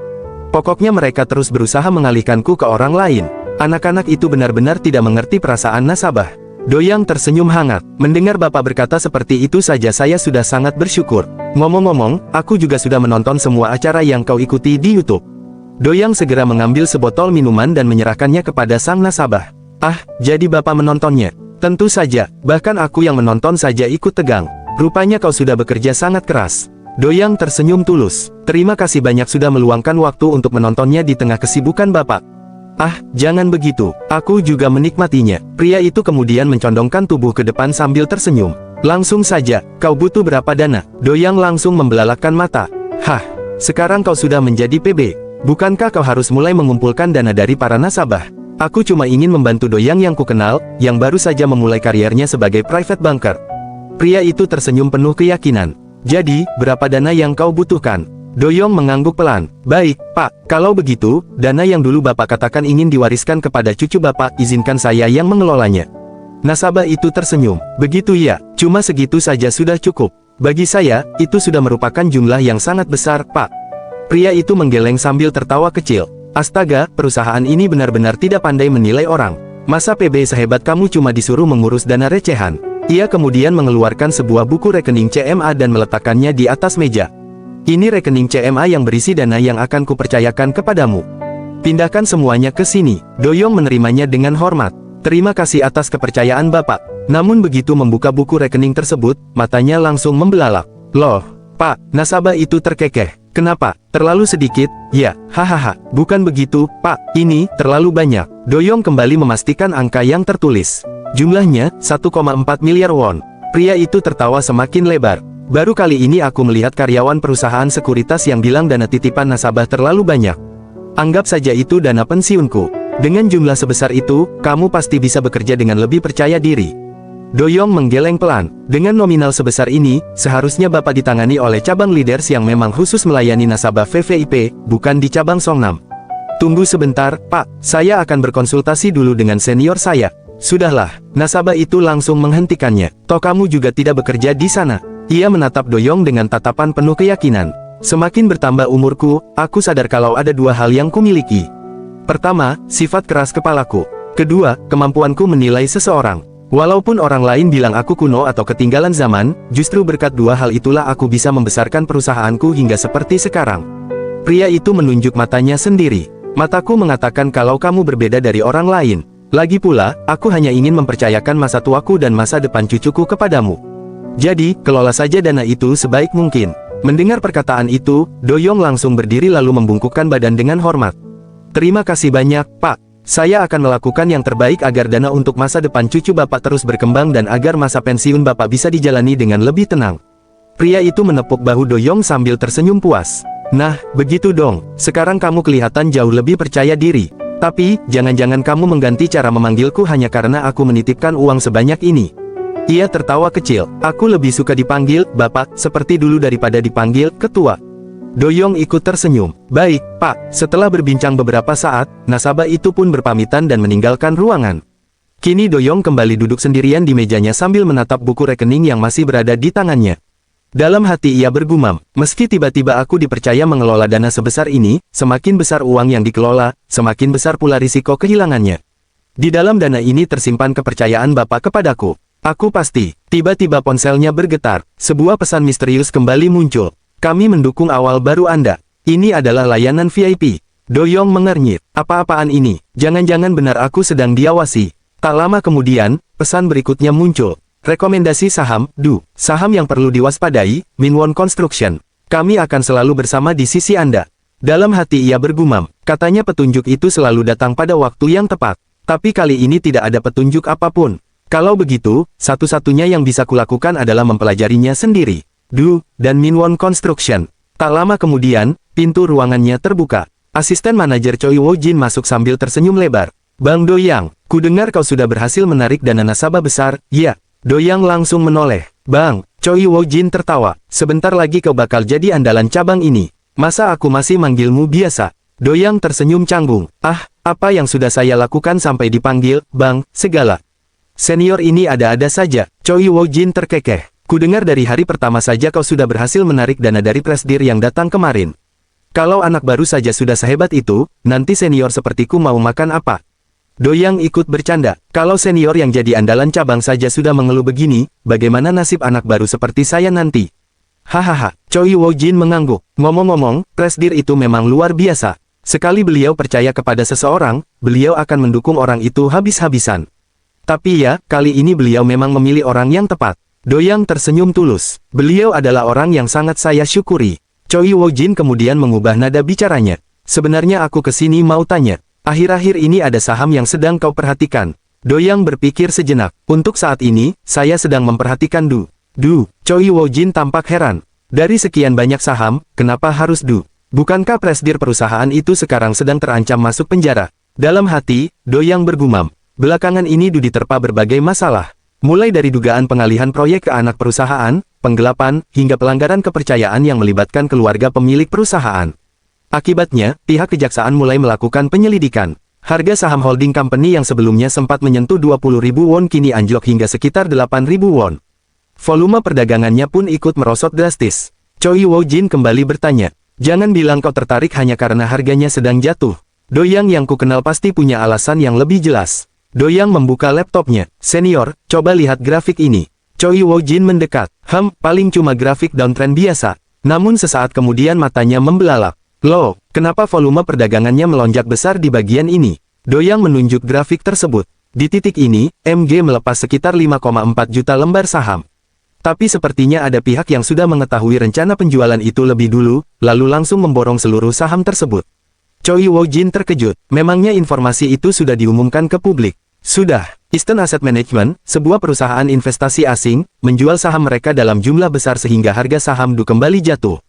A: Pokoknya mereka terus berusaha mengalihkanku ke orang lain. Anak-anak itu benar-benar tidak mengerti perasaan nasabah. Do Yang tersenyum hangat. Mendengar Bapak berkata seperti itu saja saya sudah sangat bersyukur. Ngomong-ngomong, aku juga sudah menonton semua acara yang kau ikuti di YouTube. Do Yang segera mengambil sebotol minuman dan menyerahkannya kepada sang nasabah. Ah, jadi Bapak menontonnya? Tentu saja, bahkan aku yang menonton saja ikut tegang. Rupanya kau sudah bekerja sangat keras. Do Yang tersenyum tulus. Terima kasih banyak sudah meluangkan waktu untuk menontonnya di tengah kesibukan Bapak. Ah, jangan begitu. Aku juga menikmatinya. Pria itu kemudian mencondongkan tubuh ke depan sambil tersenyum. Langsung saja, kau butuh berapa dana? Do Yang langsung membelalakkan mata. Hah, sekarang kau sudah menjadi PB. Bukankah kau harus mulai mengumpulkan dana dari para nasabah? Aku cuma ingin membantu Do Yang ku kenal, yang baru saja memulai karirnya sebagai private banker. Pria itu tersenyum penuh keyakinan. Jadi, berapa dana yang kau butuhkan? Do Yang mengangguk pelan. Baik, Pak, kalau begitu, dana yang dulu Bapak katakan ingin diwariskan kepada cucu Bapak, izinkan saya yang mengelolanya. Nasabah itu tersenyum. Begitu ya, cuma segitu saja sudah cukup. Bagi saya, itu sudah merupakan jumlah yang sangat besar, Pak. Pria itu menggeleng sambil tertawa kecil. Astaga, perusahaan ini benar-benar tidak pandai menilai orang. Masa PB sehebat kamu cuma disuruh mengurus dana recehan? Ia kemudian mengeluarkan sebuah buku rekening CMA dan meletakkannya di atas meja. Ini rekening CMA yang berisi dana yang akan kupercayakan kepadamu. Pindahkan semuanya ke sini. Do Yang menerimanya dengan hormat. Terima kasih atas kepercayaan Bapak. Namun begitu membuka buku rekening tersebut, matanya langsung membelalak. Loh, Pak, nasabah itu terkekeh. Kenapa? Terlalu sedikit? Ya, hahaha. Bukan begitu, Pak. Ini terlalu banyak. Do Yang kembali memastikan angka yang tertulis. Jumlahnya, 1,4 miliar won. Pria itu tertawa semakin lebar. Baru kali ini aku melihat karyawan perusahaan sekuritas yang bilang dana titipan nasabah terlalu banyak. Anggap saja itu dana pensiunku. Dengan jumlah sebesar itu, kamu pasti bisa bekerja dengan lebih percaya diri. Do Yang menggeleng pelan. Dengan nominal sebesar ini, seharusnya Bapak ditangani oleh cabang leaders yang memang khusus melayani nasabah VVIP, bukan di cabang Songnam. Tunggu sebentar, Pak. Saya akan berkonsultasi dulu dengan senior saya. Sudahlah, nasabah itu langsung menghentikannya. Toh kamu juga tidak bekerja di sana. Ia menatap Do Yang dengan tatapan penuh keyakinan. Semakin bertambah umurku, aku sadar kalau ada dua hal yang kumiliki. Pertama, sifat keras kepalaku. Kedua, kemampuanku menilai seseorang. Walaupun orang lain bilang aku kuno atau ketinggalan zaman, justru berkat dua hal itulah aku bisa membesarkan perusahaanku hingga seperti sekarang. Pria itu menunjuk matanya sendiri. Mataku mengatakan kalau kamu berbeda dari orang lain. Lagi pula, aku hanya ingin mempercayakan masa tuaku dan masa depan cucuku kepadamu. Jadi, kelola saja dana itu sebaik mungkin. Mendengar perkataan itu, Doyong langsung berdiri lalu membungkukkan badan dengan hormat. Terima kasih banyak, Pak. Saya akan melakukan yang terbaik agar dana untuk masa depan cucu Bapak terus berkembang dan agar masa pensiun Bapak bisa dijalani dengan lebih tenang. Pria itu menepuk bahu Doyong sambil tersenyum puas. Nah, begitu dong. Sekarang kamu kelihatan jauh lebih percaya diri. Tapi, jangan-jangan kamu mengganti cara memanggilku hanya karena aku menitipkan uang sebanyak ini. Ia tertawa kecil. Aku lebih suka dipanggil, Bapak, seperti dulu daripada dipanggil, Ketua. Doyong ikut tersenyum. Baik, Pak. Setelah berbincang beberapa saat, nasabah itu pun berpamitan dan meninggalkan ruangan. Kini Doyong kembali duduk sendirian di mejanya sambil menatap buku rekening yang masih berada di tangannya. Dalam hati ia bergumam, meski tiba-tiba aku dipercaya mengelola dana sebesar ini, semakin besar uang yang dikelola, semakin besar pula risiko kehilangannya. Di dalam dana ini tersimpan kepercayaan Bapak kepadaku. Aku pasti. Tiba-tiba ponselnya bergetar. Sebuah pesan misterius kembali muncul. Kami mendukung awal baru Anda. Ini adalah layanan VIP. Doyong mengernyit. Apa-apaan ini? Jangan-jangan benar aku sedang diawasi. Tak lama kemudian, pesan berikutnya muncul. Rekomendasi saham, Du. Saham yang perlu diwaspadai, Minwon Construction. Kami akan selalu bersama di sisi Anda. Dalam hati ia bergumam. Katanya petunjuk itu selalu datang pada waktu yang tepat. Tapi kali ini tidak ada petunjuk apapun. Kalau begitu, satu-satunya yang bisa kulakukan adalah mempelajarinya sendiri. Du, dan Minwon Construction. Tak lama kemudian, pintu ruangannya terbuka. Asisten manajer Choi Woo-jin masuk sambil tersenyum lebar. Bang Doyang, kudengar kau sudah berhasil menarik dana nasabah besar, ya. Doyang langsung menoleh. Bang, Choi Woo-jin tertawa. Sebentar lagi kau bakal jadi andalan cabang ini. Masa aku masih manggilmu biasa? Doyang tersenyum canggung. Ah, apa yang sudah saya lakukan sampai dipanggil, Bang, segala. Senior ini ada-ada saja. Choi Woo-jin terkekeh. Kudengar dari hari pertama saja kau sudah berhasil menarik dana dari presdir yang datang kemarin. Kalau anak baru saja sudah sehebat itu, nanti senior sepertiku mau makan apa? Doyang ikut bercanda. Kalau senior yang jadi andalan cabang saja sudah mengeluh begini, bagaimana nasib anak baru seperti saya nanti? Hahaha, Choi Woo-jin mengangguk. Ngomong-ngomong, presdir itu memang luar biasa. Sekali beliau percaya kepada seseorang, beliau akan mendukung orang itu habis-habisan. Tapi ya, kali ini beliau memang memilih orang yang tepat. Doyang tersenyum tulus. Beliau adalah orang yang sangat saya syukuri. Choi Woo-jin kemudian mengubah nada bicaranya. Sebenarnya aku kesini mau tanya. Akhir-akhir ini ada saham yang sedang kau perhatikan. Doyang berpikir sejenak. Untuk saat ini, saya sedang memperhatikan Du. Choi Woo-jin tampak heran. Dari sekian banyak saham, kenapa harus Du? Bukankah presdir perusahaan itu sekarang sedang terancam masuk penjara? Dalam hati, Doyang bergumam. Belakangan ini Du diterpa berbagai masalah. Mulai dari dugaan pengalihan proyek ke anak perusahaan, penggelapan, hingga pelanggaran kepercayaan yang melibatkan keluarga pemilik perusahaan. Akibatnya, pihak kejaksaan mulai melakukan penyelidikan. Harga saham holding company yang sebelumnya sempat menyentuh 20.000 won kini anjlok hingga sekitar 8.000 won. Volume perdagangannya pun ikut merosot drastis. Choi Woo-jin kembali bertanya, jangan bilang kau tertarik hanya karena harganya sedang jatuh. Doyang yang ku kenal pasti punya alasan yang lebih jelas. Doyang membuka laptopnya. Senior, coba lihat grafik ini. Choi Woo-jin mendekat. Paling cuma grafik downtrend biasa. Namun sesaat kemudian matanya membelalak. Loh, kenapa volume perdagangannya melonjak besar di bagian ini? Doyang menunjuk grafik tersebut. Di titik ini, MG melepas sekitar 5,4 juta lembar saham. Tapi sepertinya ada pihak yang sudah mengetahui rencana penjualan itu lebih dulu, lalu langsung memborong seluruh saham tersebut. Choi Woo-jin terkejut. Memangnya informasi itu sudah diumumkan ke publik? Sudah. Eastern Asset Management, sebuah perusahaan investasi asing, menjual saham mereka dalam jumlah besar sehingga harga saham Du kembali jatuh.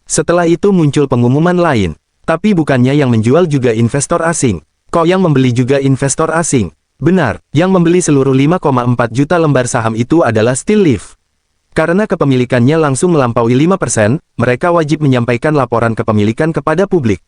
A: Setelah itu muncul pengumuman lain. Tapi bukannya yang menjual juga investor asing. Kok yang membeli juga investor asing? Benar, yang membeli seluruh 5,4 juta lembar saham itu adalah Still Life. Karena kepemilikannya langsung melampaui 5%, mereka wajib menyampaikan laporan kepemilikan kepada publik.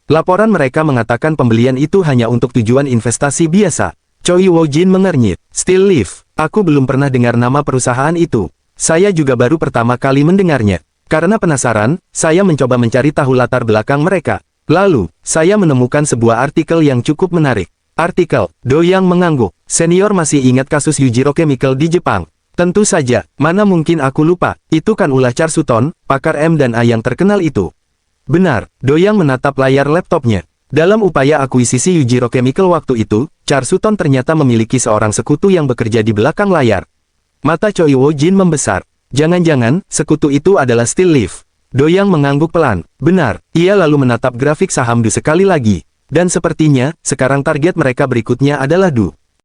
A: Laporan mereka mengatakan pembelian itu hanya untuk tujuan investasi biasa. Choi Woo-jin mengernyit. Still Life, aku belum pernah dengar nama perusahaan itu. Saya juga baru pertama kali mendengarnya. Karena penasaran, saya mencoba mencari tahu latar belakang mereka. Lalu, saya menemukan sebuah artikel yang cukup menarik. Artikel, Doyang mengangguk. Senior masih ingat kasus Yujiro Chemical di Jepang. Tentu saja, mana mungkin aku lupa. Itu kan ulah Char Sutton, pakar M&A yang terkenal itu. Benar, Doyang menatap layar laptopnya. Dalam upaya akuisisi Yujiro Chemical waktu itu, Char Sutton ternyata memiliki seorang sekutu yang bekerja di belakang layar. Mata Choi Wo Jin membesar. Jangan-jangan, sekutu itu adalah Steel Leaf. Doyang mengangguk pelan. Benar, ia lalu menatap grafik saham Du sekali lagi. Dan sepertinya, sekarang target mereka berikutnya adalah Du.